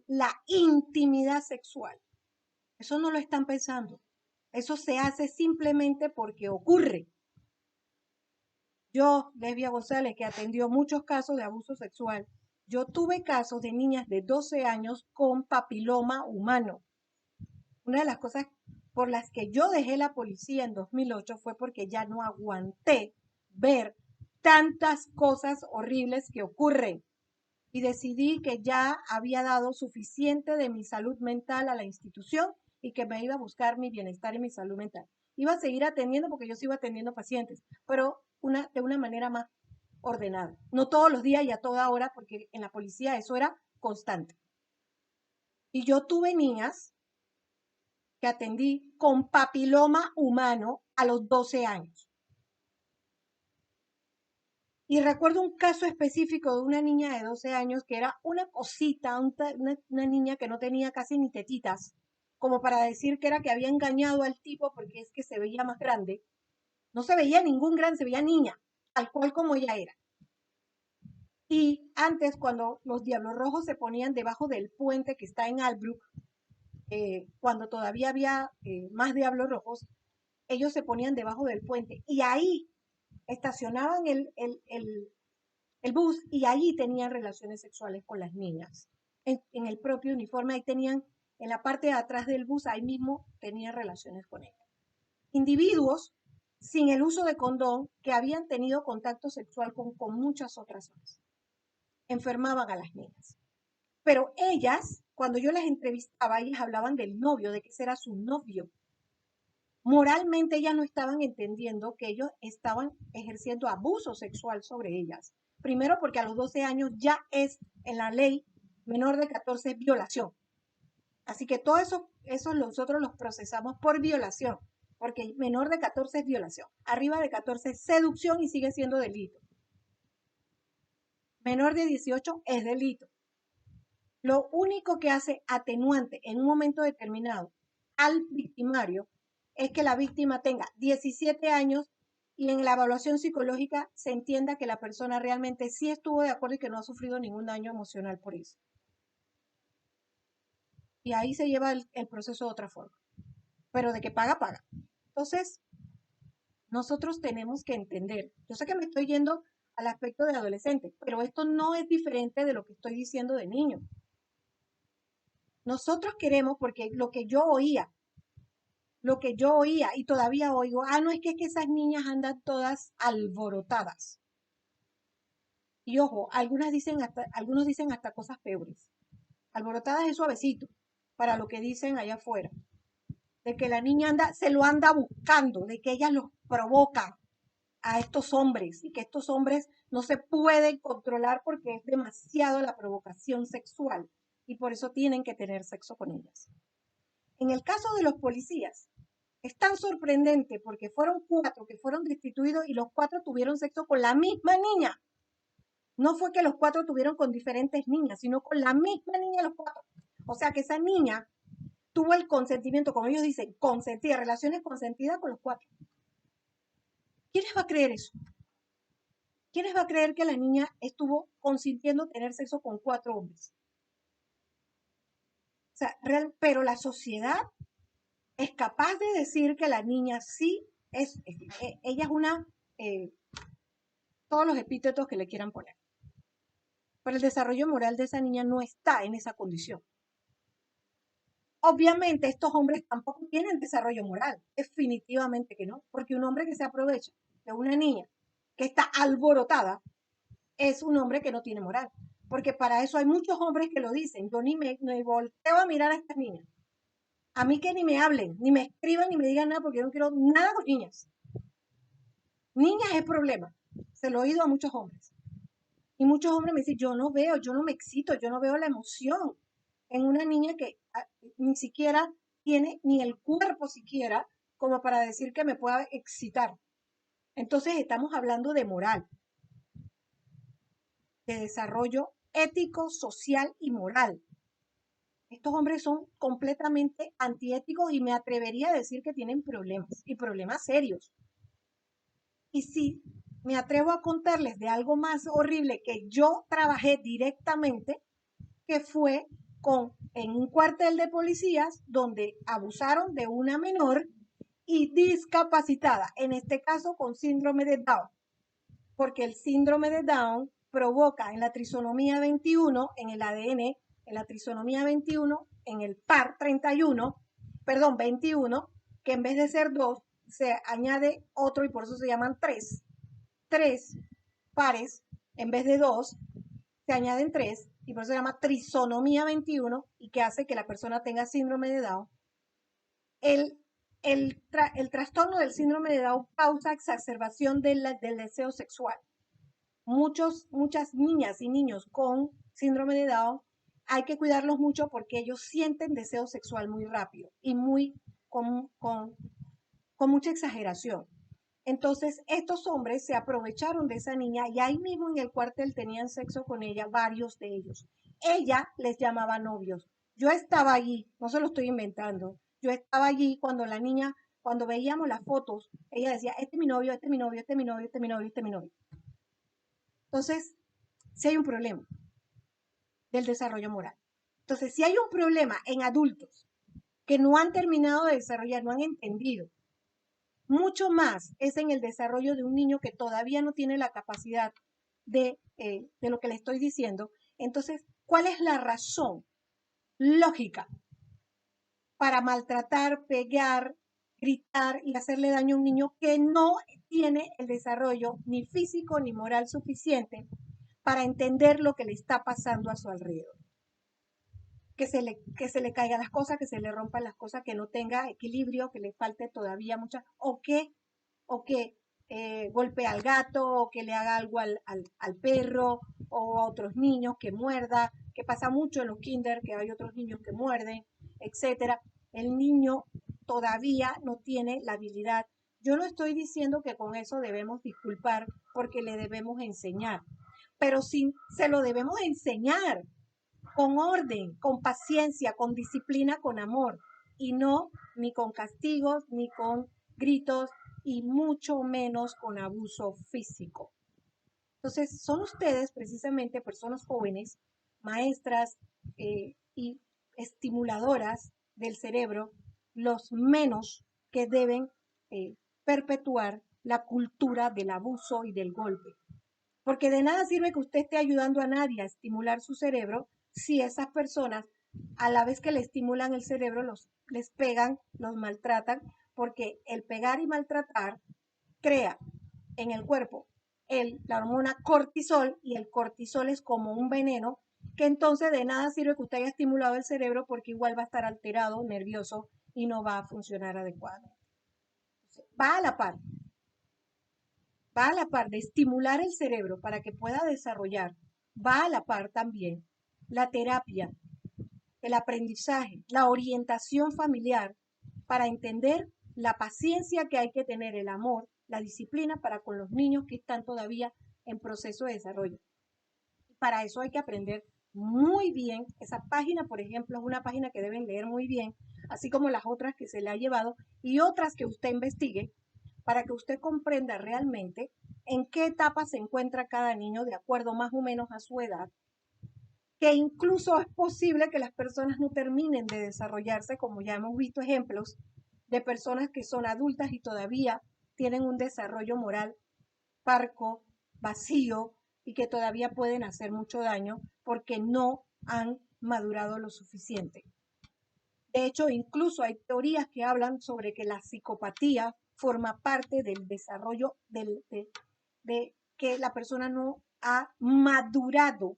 la intimidad sexual, eso no lo están pensando. Eso se hace simplemente porque ocurre. Yo, Lesbia González, que atendió muchos casos de abuso sexual, yo tuve casos de niñas de 12 años con papiloma humano. Una de las cosas por las que yo dejé la policía en 2008 fue porque ya no aguanté ver tantas cosas horribles que ocurren y decidí que ya había dado suficiente de mi salud mental a la institución y que me iba a buscar mi bienestar y mi salud mental. Iba a seguir atendiendo porque yo sigo atendiendo pacientes, pero de una manera más ordenada. No todos los días y a toda hora, porque en la policía eso era constante. Y yo tuve niñas que atendí con papiloma humano a los 12 años. Y recuerdo un caso específico de una niña de 12 años que era una cosita, una niña que no tenía casi ni tetitas, como para decir que era que había engañado al tipo porque es que se veía más grande. No se veía ningún gran, se veía niña, tal cual como ella era. Y antes, cuando los Diablos Rojos se ponían debajo del puente que está en Albrook, cuando todavía había más diablos rojos, ellos se ponían debajo del puente y ahí estacionaban el bus y allí tenían relaciones sexuales con las niñas. En el propio uniforme, ahí tenían, en la parte de atrás del bus, ahí mismo tenían relaciones con ellas. Individuos sin el uso de condón que habían tenido contacto sexual con muchas otras más. Enfermaban a las niñas. Pero ellas, cuando yo las entrevistaba, ellas hablaban del novio, de que ese era su novio. Moralmente ellas no estaban entendiendo que ellos estaban ejerciendo abuso sexual sobre ellas. Primero porque a los 12 años ya es en la ley menor de 14 es violación. Así que todo eso nosotros los procesamos por violación, porque menor de 14 es violación. Arriba de 14 es seducción y sigue siendo delito. Menor de 18 es delito. Lo único que hace atenuante en un momento determinado al victimario es que la víctima tenga 17 años y en la evaluación psicológica se entienda que la persona realmente sí estuvo de acuerdo y que no ha sufrido ningún daño emocional por eso. Y ahí se lleva el proceso de otra forma. Pero de que paga, paga. Entonces, nosotros tenemos que entender, yo sé que me estoy yendo al aspecto de adolescente, pero esto no es diferente de lo que estoy diciendo de niño. Nosotros queremos, porque lo que yo oía y todavía oigo, no es que esas niñas andan todas alborotadas. Y ojo, algunos dicen hasta cosas peores. Alborotadas es suavecito para lo que dicen allá afuera. De que la niña se lo anda buscando, de que ellas los provocan a estos hombres y que estos hombres no se pueden controlar porque es demasiado la provocación sexual y por eso tienen que tener sexo con ellas. En el caso de los policías, es tan sorprendente porque fueron 4 que fueron destituidos y los 4 tuvieron sexo con la misma niña. No fue que los 4 tuvieron con diferentes niñas, sino con la misma niña los 4. O sea que esa niña tuvo el consentimiento, como ellos dicen, consentida, relaciones consentidas con los 4. ¿Quiénes va a creer eso? ¿Quiénes va a creer que la niña estuvo consintiendo tener sexo con 4 hombres? O sea, pero la sociedad es capaz de decir que la niña sí ella es una, todos los epítetos que le quieran poner. Pero el desarrollo moral de esa niña no está en esa condición. Obviamente estos hombres tampoco tienen desarrollo moral, definitivamente que no, porque un hombre que se aprovecha de una niña que está alborotada es un hombre que no tiene moral, porque para eso hay muchos hombres que lo dicen. Yo ni me volteo a mirar a estas niñas. A mí que ni me hablen, ni me escriban, ni me digan nada, porque yo no quiero nada con niñas. Niñas es problema. Se lo he oído a muchos hombres. Y muchos hombres me dicen, yo no veo, yo no me excito, yo no veo la emoción en una niña que ni siquiera tiene ni el cuerpo siquiera como para decir que me pueda excitar. Entonces estamos hablando de moral, de desarrollo ético, social y moral. Estos hombres son completamente antiéticos y me atrevería a decir que tienen problemas y problemas serios. Y si me atrevo a contarles de algo más horrible que yo trabajé directamente, que fue en un cuartel de policías donde abusaron de una menor y discapacitada, en este caso con síndrome de Down, porque el síndrome de Down provoca en la trisonomía 21, en el ADN, en la trisonomía 21, en el par 21, que en vez de ser 2, se añade otro y por eso se llaman 3. 3 pares, en vez de 2, se añaden 3 y por eso se llama trisonomía 21 y que hace que la persona tenga síndrome de Down. El trastorno del síndrome de Down causa exacerbación del deseo sexual. Muchas niñas y niños con síndrome de Down hay que cuidarlos mucho porque ellos sienten deseo sexual muy rápido y con mucha exageración. Entonces, estos hombres se aprovecharon de esa niña y ahí mismo en el cuartel tenían sexo con ella, varios de ellos. Ella les llamaba novios. Yo estaba allí, no se lo estoy inventando. Yo estaba allí cuando la niña, cuando veíamos las fotos, ella decía, este es mi novio, este es mi novio, este es mi novio, este es mi novio, este es mi novio. Entonces, si hay un problema del desarrollo moral. Entonces, si hay un problema en adultos que no han terminado de desarrollar, no han entendido. Mucho más es en el desarrollo de un niño que todavía no tiene la capacidad de lo que le estoy diciendo. Entonces, ¿cuál es la razón lógica para maltratar, pegar, gritar y hacerle daño a un niño que no tiene el desarrollo ni físico ni moral suficiente para entender lo que le está pasando a su alrededor? Que se le caigan las cosas, que se le rompan las cosas, que no tenga equilibrio, que le falte todavía mucha, o que golpee al gato, o que le haga algo al perro, o a otros niños, que muerda, que pasa mucho en los kinder, que hay otros niños que muerden, etcétera. El niño todavía no tiene la habilidad. Yo no estoy diciendo que con eso debemos disculpar porque le debemos enseñar, pero sí se lo debemos enseñar con orden, con paciencia, con disciplina, con amor, y no ni con castigos, ni con gritos, y mucho menos con abuso físico. Entonces, son ustedes precisamente personas jóvenes, maestras y estimuladoras del cerebro, los menos que deben perpetuar la cultura del abuso y del golpe. Porque de nada sirve que usted esté ayudando a nadie a estimular su cerebro si esas personas, a la vez que le estimulan el cerebro, les pegan, los maltratan, porque el pegar y maltratar crea en el cuerpo la hormona cortisol, y el cortisol es como un veneno, que entonces de nada sirve que usted haya estimulado el cerebro porque igual va a estar alterado, nervioso, y no va a funcionar adecuadamente. Va a la par, va a la par de estimular el cerebro para que pueda desarrollar, va a la par también la terapia, el aprendizaje, la orientación familiar para entender la paciencia que hay que tener, el amor, la disciplina para con los niños que están todavía en proceso de desarrollo. Para eso hay que aprender muy bien. Esa página, por ejemplo, es una página que deben leer muy bien, así como las otras que se le ha llevado y otras que usted investigue, para que usted comprenda realmente en qué etapa se encuentra cada niño de acuerdo más o menos a su edad, que incluso es posible que las personas no terminen de desarrollarse, como ya hemos visto ejemplos de personas que son adultas y todavía tienen un desarrollo moral parco, vacío, y que todavía pueden hacer mucho daño porque no han madurado lo suficiente. De hecho, incluso hay teorías que hablan sobre que la psicopatía forma parte del desarrollo de que la persona no ha madurado,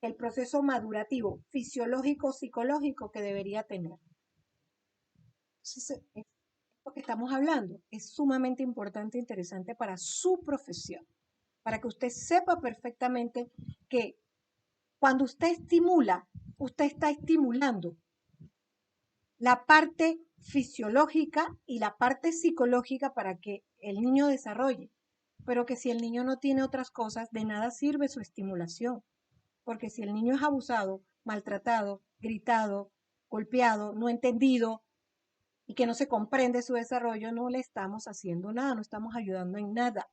el proceso madurativo fisiológico, psicológico que debería tener. Entonces, esto que estamos hablando es sumamente importante e interesante para su profesión, para que usted sepa perfectamente que cuando usted estimula, usted está estimulando la parte fisiológica y la parte psicológica para que el niño desarrolle, pero que si el niño no tiene otras cosas, de nada sirve su estimulación, porque si el niño es abusado, maltratado, gritado, golpeado, no entendido y que no se comprende su desarrollo, no le estamos haciendo nada, no estamos ayudando en nada.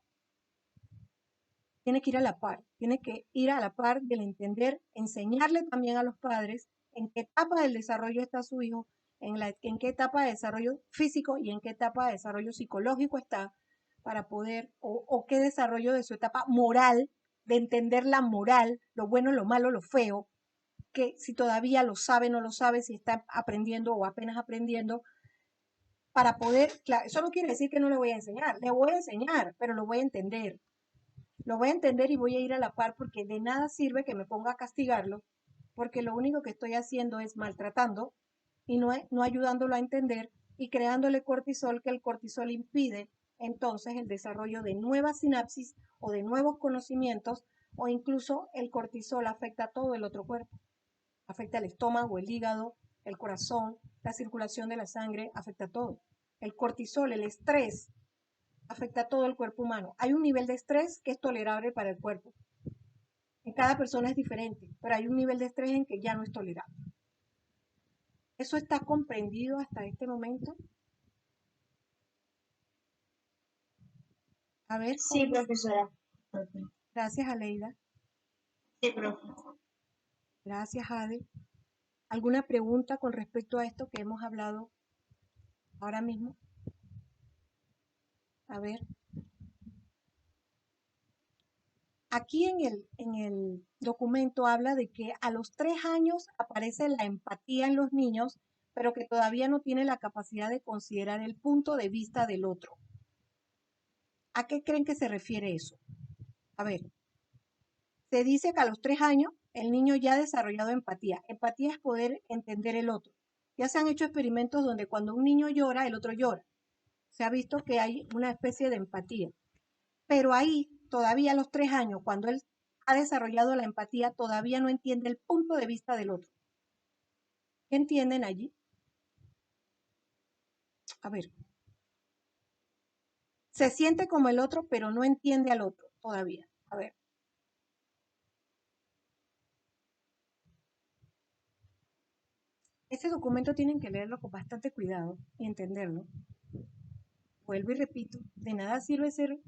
Tiene que ir a la par, tiene que ir a la par del entender, enseñarle también a los padres en qué etapa del desarrollo está su hijo, en qué etapa de desarrollo físico y en qué etapa de desarrollo psicológico está, para poder, o qué desarrollo de su etapa moral, de entender la moral, lo bueno, lo malo, lo feo, que si todavía lo sabe, no lo sabe, si está aprendiendo o apenas aprendiendo, para poder, claro, eso no quiere decir que no le voy a enseñar, le voy a enseñar, pero lo voy a entender. Lo voy a entender y voy a ir a la par, porque de nada sirve que me ponga a castigarlo, porque lo único que estoy haciendo es maltratando y no ayudándolo a entender y creándole cortisol, que el cortisol impide entonces el desarrollo de nuevas sinapsis o de nuevos conocimientos, o incluso el cortisol afecta a todo el otro cuerpo. Afecta el estómago, el hígado, el corazón, la circulación de la sangre, afecta a todo. El cortisol, el estrés, afecta a todo el cuerpo humano. Hay un nivel de estrés que es tolerable para el cuerpo. En cada persona es diferente, pero hay un nivel de estrés en que ya no es tolerable. ¿Eso está comprendido hasta este momento? A ver, Sí, profesora. gracias, Aleida. Sí, profe. Gracias, Ade. ¿Alguna pregunta con respecto a esto que hemos hablado ahora mismo? A ver. Aquí en el documento habla de que a los 3 años aparece la empatía en los niños, pero que todavía no tiene la capacidad de considerar el punto de vista del otro. ¿A qué creen que se refiere eso? A ver, se dice que a los 3 años el niño ya ha desarrollado empatía. Empatía es poder entender el otro. Ya se han hecho experimentos donde cuando un niño llora, el otro llora. Se ha visto que hay una especie de empatía. Pero ahí, todavía a los 3 años, cuando él ha desarrollado la empatía, todavía no entiende el punto de vista del otro. ¿Qué entienden allí? A ver. Se siente como el otro, pero no entiende al otro todavía. A ver. Ese documento tienen que leerlo con bastante cuidado y entenderlo. Vuelvo y repito, de nada sirve ser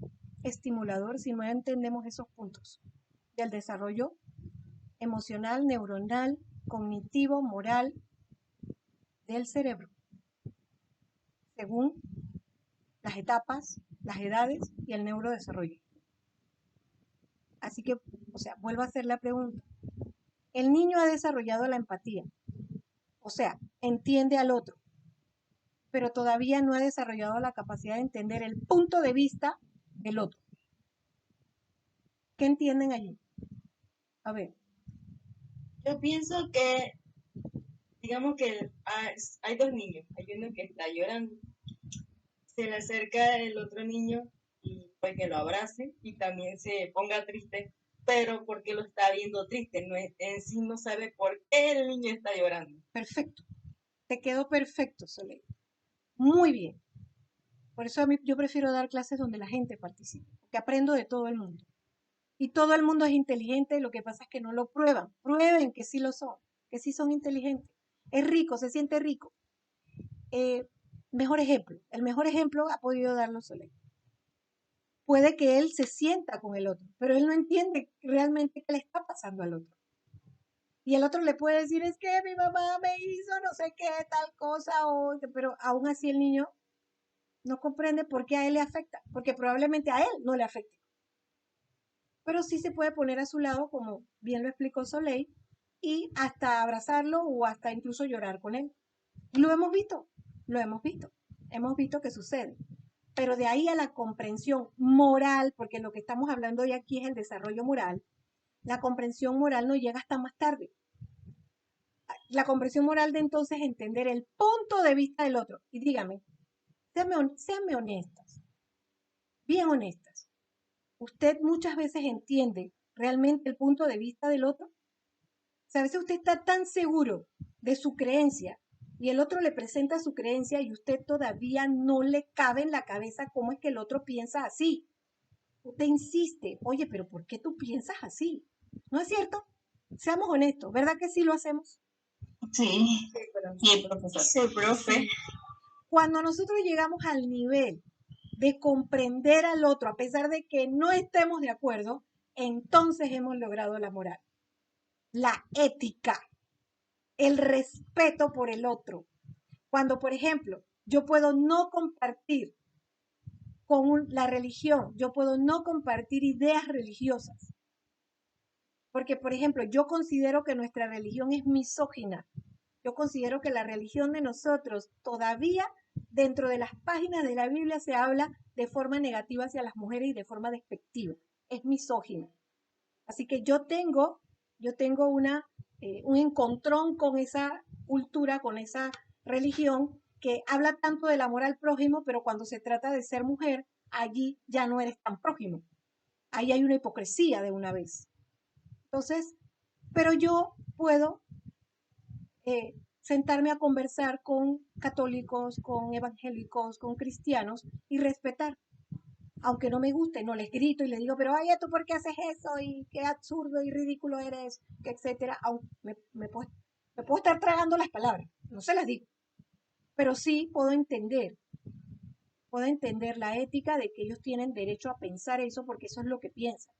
estimulador si no entendemos esos puntos del desarrollo emocional, neuronal, cognitivo, moral del cerebro, según las etapas, las edades y el neurodesarrollo. Así que, vuelvo a hacer la pregunta. El niño ha desarrollado la empatía, o sea, entiende al otro, pero todavía no ha desarrollado la capacidad de entender el punto de vista del otro. ¿Qué entienden allí? A ver. Yo pienso que, digamos que hay dos niños. Hay uno que está llorando. Se le acerca el otro niño y pues que lo abrace y también se ponga triste, pero porque lo está viendo triste, no es, en sí no sabe por qué el niño está llorando. Perfecto. Te quedó perfecto, Soleil. Muy bien. Por eso yo prefiero dar clases donde la gente participe, porque aprendo de todo el mundo. Y todo el mundo es inteligente, lo que pasa es que no lo prueban. Prueben que sí lo son, que sí son inteligentes. Es rico, se siente rico. Mejor ejemplo. El mejor ejemplo ha podido darlo Soleil. Puede que él se sienta con el otro, pero él no entiende realmente qué le está pasando al otro. Y el otro le puede decir, es que mi mamá me hizo no sé qué, tal cosa, pero aún así el niño no comprende por qué a él le afecta, porque probablemente a él no le afecte. Pero sí se puede poner a su lado, como bien lo explicó Soleil, y hasta abrazarlo o hasta incluso llorar con él. Lo hemos visto, hemos visto que sucede. Pero de ahí a la comprensión moral, porque lo que estamos hablando hoy aquí es el desarrollo moral, la comprensión moral no llega hasta más tarde. La comprensión moral de entonces entender el punto de vista del otro. Y dígame, séanme honestas, bien honestas. ¿Usted muchas veces entiende realmente el punto de vista del otro? O sea, a veces usted está tan seguro de su creencia y el otro le presenta su creencia y usted todavía no le cabe en la cabeza cómo es que el otro piensa así. Usted insiste, oye, pero ¿por qué tú piensas así? ¿No es cierto? Seamos honestos, ¿verdad que sí lo hacemos? Sí, Sí, profesor. Sí, profe. Cuando nosotros llegamos al nivel de comprender al otro, a pesar de que no estemos de acuerdo, entonces hemos logrado la moral, la ética, el respeto por el otro. Cuando, por ejemplo, yo puedo no compartir con la religión, yo puedo no compartir ideas religiosas, porque, por ejemplo, yo considero que nuestra religión es misógina. Yo considero que la religión de nosotros todavía dentro de las páginas de la Biblia se habla de forma negativa hacia las mujeres y de forma despectiva. Es misógina. Así que yo tengo un encontrón con esa cultura, con esa religión que habla tanto del amor al prójimo, pero cuando se trata de ser mujer, allí ya no eres tan prójimo. Ahí hay una hipocresía de una vez. Entonces, pero yo puedo sentarme a conversar con católicos, con evangélicos, con cristianos y respetar. Aunque no me guste, no les grito y les digo, pero oye, ¿tú por qué haces eso? Y qué absurdo y ridículo eres, que etcétera. Me puedo estar tragando las palabras, no se las digo. Pero sí puedo entender la ética de que ellos tienen derecho a pensar eso porque eso es lo que piensan.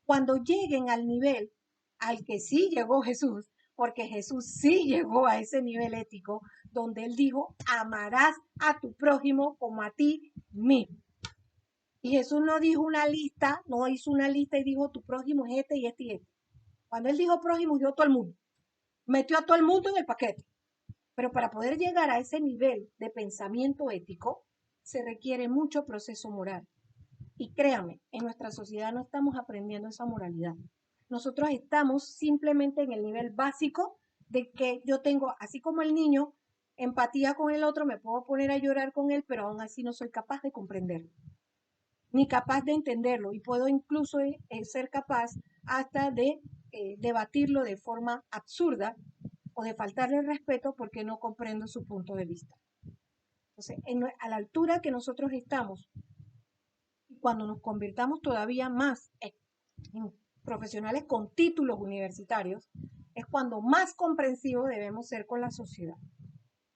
Cuando lleguen al nivel al que sí llegó Jesús, porque Jesús sí llegó a ese nivel ético donde él dijo, amarás a tu prójimo como a ti mismo. Y Jesús no dijo una lista, no hizo una lista y dijo, tu prójimo es este y este y este. Cuando él dijo prójimo, dio a todo el mundo. Metió a todo el mundo en el paquete. Pero para poder llegar a ese nivel de pensamiento ético, se requiere mucho proceso moral. Y créame, en nuestra sociedad no estamos aprendiendo esa moralidad. Nosotros estamos simplemente en el nivel básico de que yo tengo, así como el niño, empatía con el otro, me puedo poner a llorar con él, pero aún así no soy capaz de comprenderlo, ni capaz de entenderlo. Y puedo incluso ser capaz hasta de debatirlo de forma absurda o de faltarle el respeto porque no comprendo su punto de vista. Entonces, a la altura que nosotros estamos, cuando nos convirtamos todavía más en profesionales con títulos universitarios, es cuando más comprensivos debemos ser con la sociedad.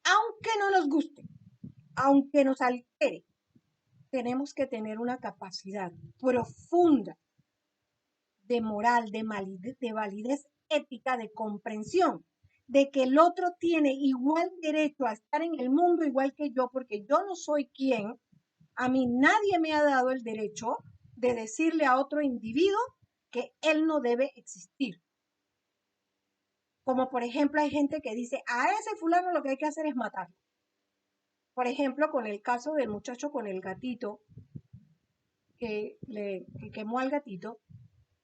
Aunque no nos guste, aunque nos altere, tenemos que tener una capacidad profunda de moral, de validez ética, de comprensión, de que el otro tiene igual derecho a estar en el mundo igual que yo, porque yo no soy quien, a mí nadie me ha dado el derecho de decirle a otro individuo que él no debe existir. Como por ejemplo hay gente que dice, a ese fulano lo que hay que hacer es matarlo. Por ejemplo, con el caso del muchacho con el gatito, que quemó al gatito,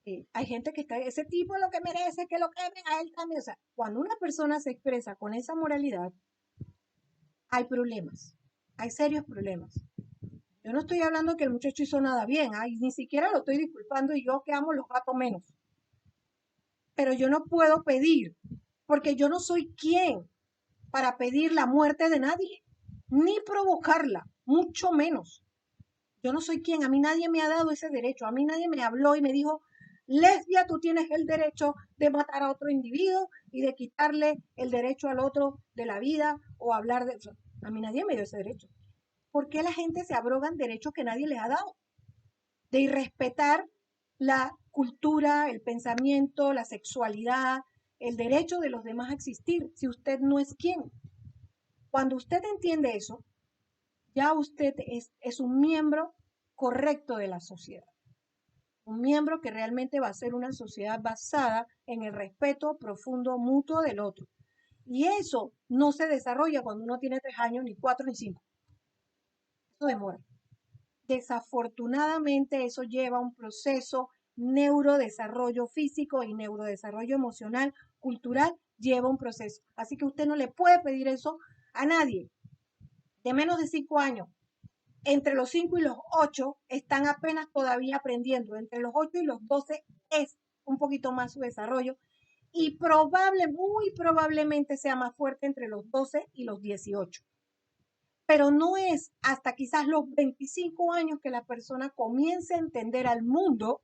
hay gente que está, ese tipo lo que merece que lo quemen a él también. O sea, cuando una persona se expresa con esa moralidad, hay problemas, hay serios problemas. Yo no estoy hablando que el muchacho hizo nada bien, ni siquiera lo estoy disculpando y yo que amo los gatos menos. Pero yo no puedo pedir, porque yo no soy quien para pedir la muerte de nadie, ni provocarla, mucho menos. Yo no soy quien, a mí nadie me ha dado ese derecho, a mí nadie me habló y me dijo, lesbia, tú tienes el derecho de matar a otro individuo y de quitarle el derecho al otro de la vida o hablar de... A mí nadie me dio ese derecho. ¿Por qué la gente se abrogan derechos que nadie les ha dado? De irrespetar la cultura, el pensamiento, la sexualidad, el derecho de los demás a existir, si usted no es quien. Cuando usted entiende eso, ya usted es un miembro correcto de la sociedad. Un miembro que realmente va a ser una sociedad basada en el respeto profundo mutuo del otro. Y eso no se desarrolla cuando uno tiene 3 años, ni 4, ni 5. Eso demora. Desafortunadamente, eso lleva a un proceso neurodesarrollo físico y neurodesarrollo emocional, cultural, lleva un proceso. Así que usted no le puede pedir eso a nadie de menos de 5 años. Entre los 5 y los 8 están apenas todavía aprendiendo. Entre los 8 y los 12 es un poquito más su desarrollo y muy probablemente sea más fuerte entre los 12 y los 18. Pero no es hasta quizás los 25 años que la persona comience a entender al mundo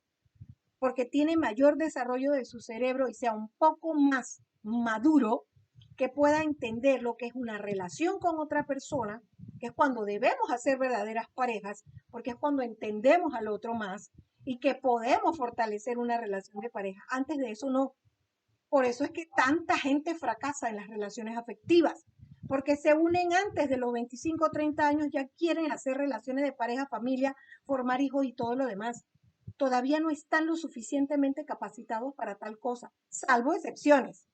porque tiene mayor desarrollo de su cerebro y sea un poco más maduro, que pueda entender lo que es una relación con otra persona, que es cuando debemos hacer verdaderas parejas, porque es cuando entendemos al otro más y que podemos fortalecer una relación de pareja. Antes de eso no. Por eso es que tanta gente fracasa en las relaciones afectivas, porque se unen antes de los 25 o 30 años, ya quieren hacer relaciones de pareja, familia, formar hijos y todo lo demás. Todavía no están lo suficientemente capacitados para tal cosa, salvo excepciones.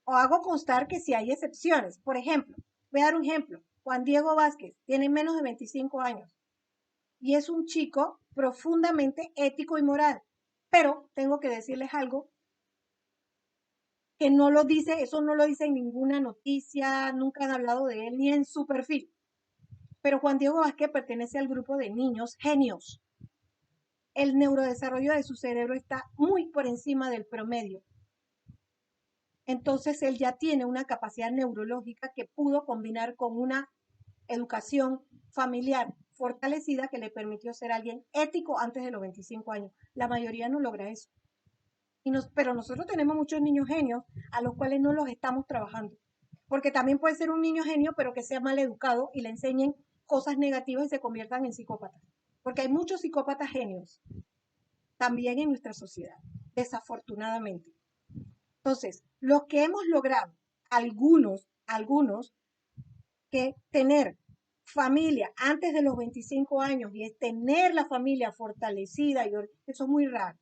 O hago constar que si hay excepciones. Por ejemplo, voy a dar un ejemplo. Juan Diego Vázquez tiene menos de 25 años y es un chico profundamente ético y moral. Pero tengo que decirles algo que no lo dice, eso no lo dice en ninguna noticia, nunca han hablado de él ni en su perfil. Pero Juan Diego Vázquez pertenece al grupo de niños genios. El neurodesarrollo de su cerebro está muy por encima del promedio. Entonces él ya tiene una capacidad neurológica que pudo combinar con una educación familiar fortalecida que le permitió ser alguien ético antes de los 25 años. La mayoría no logra eso. Pero nosotros tenemos muchos niños genios a los cuales no los estamos trabajando. Porque también puede ser un niño genio, pero que sea mal educado y le enseñen cosas negativas y se conviertan en psicópatas. Porque hay muchos psicópatas genios también en nuestra sociedad, desafortunadamente. Entonces, los que hemos logrado, algunos, que tener familia antes de los 25 años y es tener la familia fortalecida, eso es muy raro.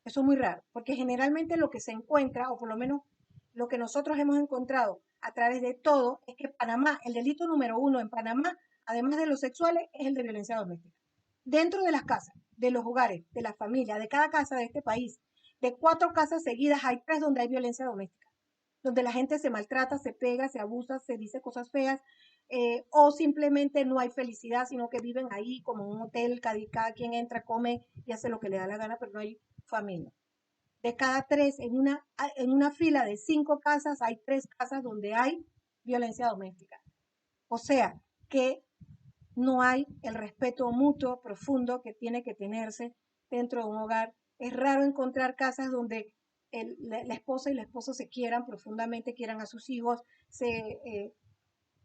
Eso es muy raro, porque generalmente lo que se encuentra, o por lo menos lo que nosotros hemos encontrado a través de todo, es que Panamá, el delito número uno en Panamá, además de los sexuales, es el de violencia doméstica. Dentro de las casas, de los hogares, de las familias, de cada casa de este país, de 4 casas seguidas hay 3 donde hay violencia doméstica, donde la gente se maltrata, se pega, se abusa, se dice cosas feas, o simplemente no hay felicidad, sino que viven ahí como en un hotel, cada quien entra, come y hace lo que le da la gana, pero no hay familia. De cada 3, en una fila de 5 casas, hay 3 casas donde hay violencia doméstica. O sea, que no hay el respeto mutuo profundo que tiene que tenerse dentro de un hogar. Es raro encontrar casas donde la esposa y el esposo se quieran profundamente, quieran a sus hijos,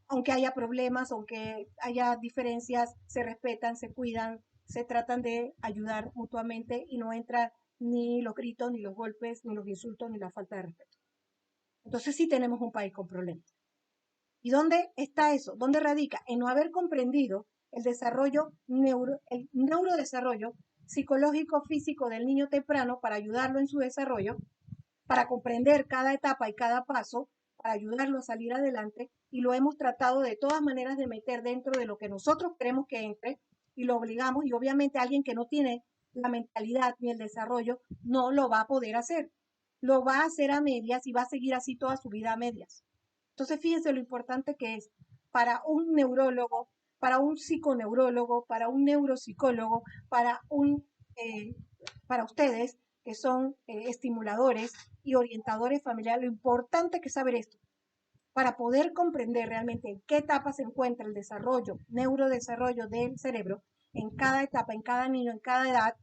aunque haya problemas, aunque haya diferencias, se respetan, se cuidan, se tratan de ayudar mutuamente y no entra ni los gritos, ni los golpes, ni los insultos, ni la falta de respeto. Entonces sí tenemos un país con problemas. ¿Y dónde está eso? ¿Dónde radica? En no haber comprendido el desarrollo, el neurodesarrollo psicológico físico del niño temprano para ayudarlo en su desarrollo, para comprender cada etapa y cada paso, para ayudarlo a salir adelante, y lo hemos tratado de todas maneras de meter dentro de lo que nosotros queremos que entre y lo obligamos, y obviamente alguien que no tiene la mentalidad ni el desarrollo no lo va a poder hacer. Lo va a hacer a medias y va a seguir así toda su vida a medias. Entonces, fíjense lo importante que es para un neurólogo, para un psiconeurólogo, para un neuropsicólogo, para ustedes que son estimuladores y orientadores familiares, lo importante que es saber esto para poder comprender realmente en qué etapa se encuentra el desarrollo, neurodesarrollo del cerebro, en cada etapa, en cada niño, en cada edad,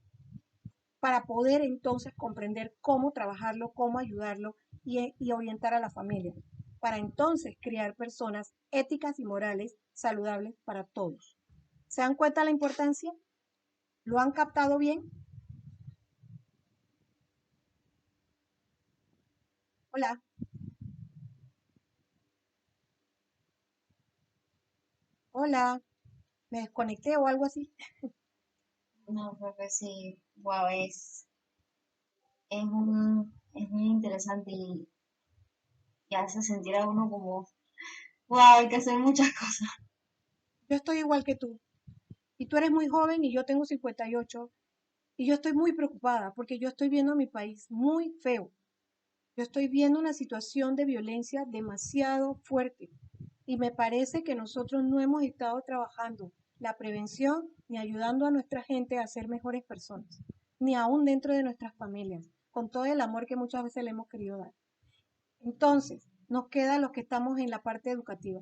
para poder entonces comprender cómo trabajarlo, cómo ayudarlo y orientar a la familia, para entonces crear personas éticas y morales saludables para todos. ¿Se dan cuenta la importancia? ¿Lo han captado bien? Hola. Hola. ¿Me desconecté o algo así? No, creo que sí, wow, es muy interesante y hace sentir a uno como, wow, hay que hacer muchas cosas. Yo estoy igual que tú. Y tú eres muy joven y yo tengo 58. Y yo estoy muy preocupada porque yo estoy viendo a mi país muy feo. Yo estoy viendo una situación de violencia demasiado fuerte. Y me parece que nosotros no hemos estado trabajando la prevención ni ayudando a nuestra gente a ser mejores personas, ni aún dentro de nuestras familias, con todo el amor que muchas veces le hemos querido dar. Entonces, nos queda los que estamos en la parte educativa.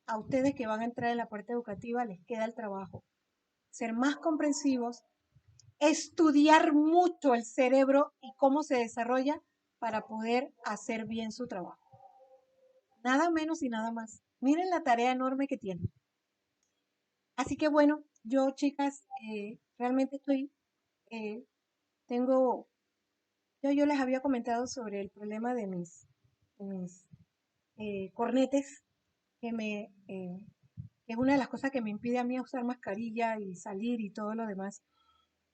A ustedes que van a entrar en la parte educativa les queda el trabajo. Ser más comprensivos, estudiar mucho el cerebro y cómo se desarrolla para poder hacer bien su trabajo. Nada menos y nada más. Miren la tarea enorme que tienen. Así que bueno, yo chicas, realmente eh, tengo, yo les había comentado sobre el problema de mis cornetes, que es una de las cosas que me impide a mí usar mascarilla y salir y todo lo demás.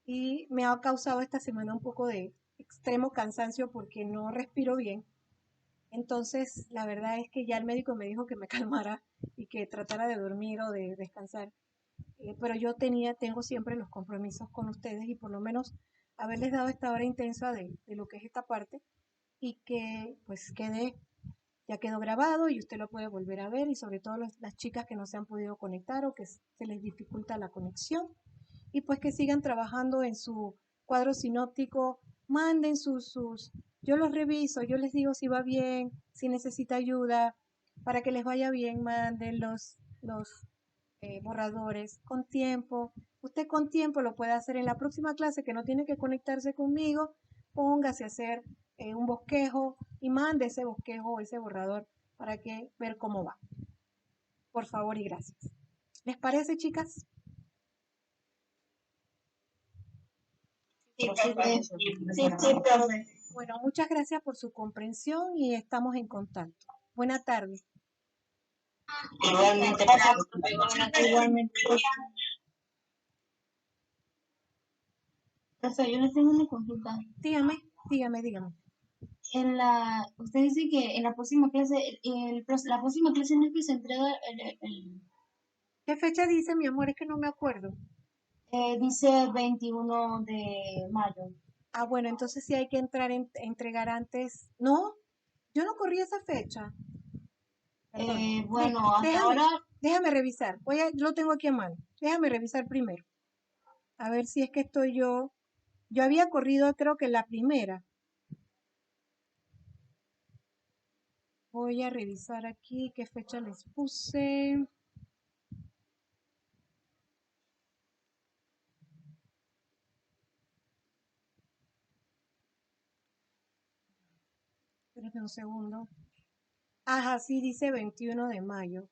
Y me ha causado esta semana un poco de extremo cansancio porque no respiro bien. Entonces, la verdad es que ya el médico me dijo que me calmara y que tratara de dormir o de descansar. Pero yo tengo siempre los compromisos con ustedes y por lo menos haberles dado esta hora intensa de lo que es esta parte y que pues ya quedó grabado y usted lo puede volver a ver y sobre todo las chicas que no se han podido conectar o que se les dificulta la conexión y pues que sigan trabajando en su cuadro sinóptico, manden yo los reviso, yo les digo si va bien, si necesita ayuda, para que les vaya bien, manden los borradores con tiempo. Usted con tiempo lo puede hacer en la próxima clase que no tiene que conectarse conmigo, póngase a hacer un bosquejo y mande ese bosquejo o ese borrador para que ver cómo va. Por favor y gracias. ¿Les parece, chicas? Sí, Sí, profe. sí, sí, profe. Bueno, muchas gracias por su comprensión y estamos en contacto. Buena tarde. Igualmente, Gracias, profe. profe. Buenas tardes. Igualmente. Profe, yo les tengo una consulta. Dígame, dígame. Usted dice que en la próxima clase, la próxima clase no es que se entrega ¿Qué fecha dice, mi amor? Es que no me acuerdo. dice 21 de mayo. Ah, bueno, entonces sí hay que entregar antes. No, yo no corrí esa fecha. Perdón. Bueno, hasta Déjame, ahora, déjame revisar. Lo tengo aquí a mano. Déjame revisar primero. A ver si es que estoy yo. Yo había corrido, creo que la primera. Voy a revisar aquí qué fecha les puse. Espérate un segundo. Ajá, sí, dice 21 de mayo.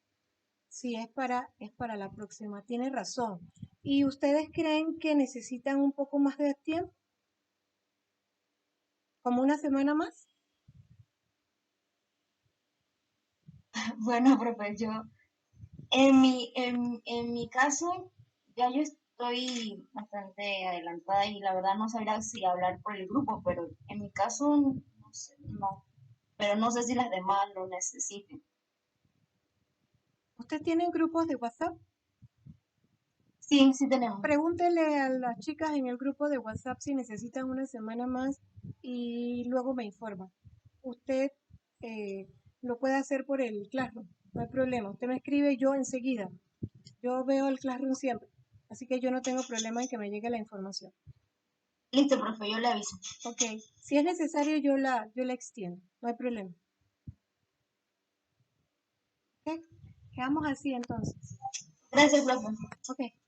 Sí, es para la próxima. Tiene razón. ¿Y ustedes creen que necesitan un poco más de tiempo? ¿Como una semana más? bueno, profe, en mi caso, ya yo estoy bastante adelantada y la verdad no sabría si hablar por el grupo, pero en mi caso, no sé, no. Pero no sé si las demás lo necesiten. ¿Ustedes tienen grupos de WhatsApp? Sí, sí tenemos. Pregúntele a las chicas en el grupo de WhatsApp si necesitan una semana más y luego me informa. Usted lo puede hacer por el Classroom, no hay problema. Usted me escribe yo enseguida. Yo veo el Classroom siempre, así que yo no tengo problema en que me llegue la información. Listo, profe, yo le aviso. Ok, si es necesario yo la extiendo, no hay problema. Ok, quedamos así entonces. Gracias, profe. Ok.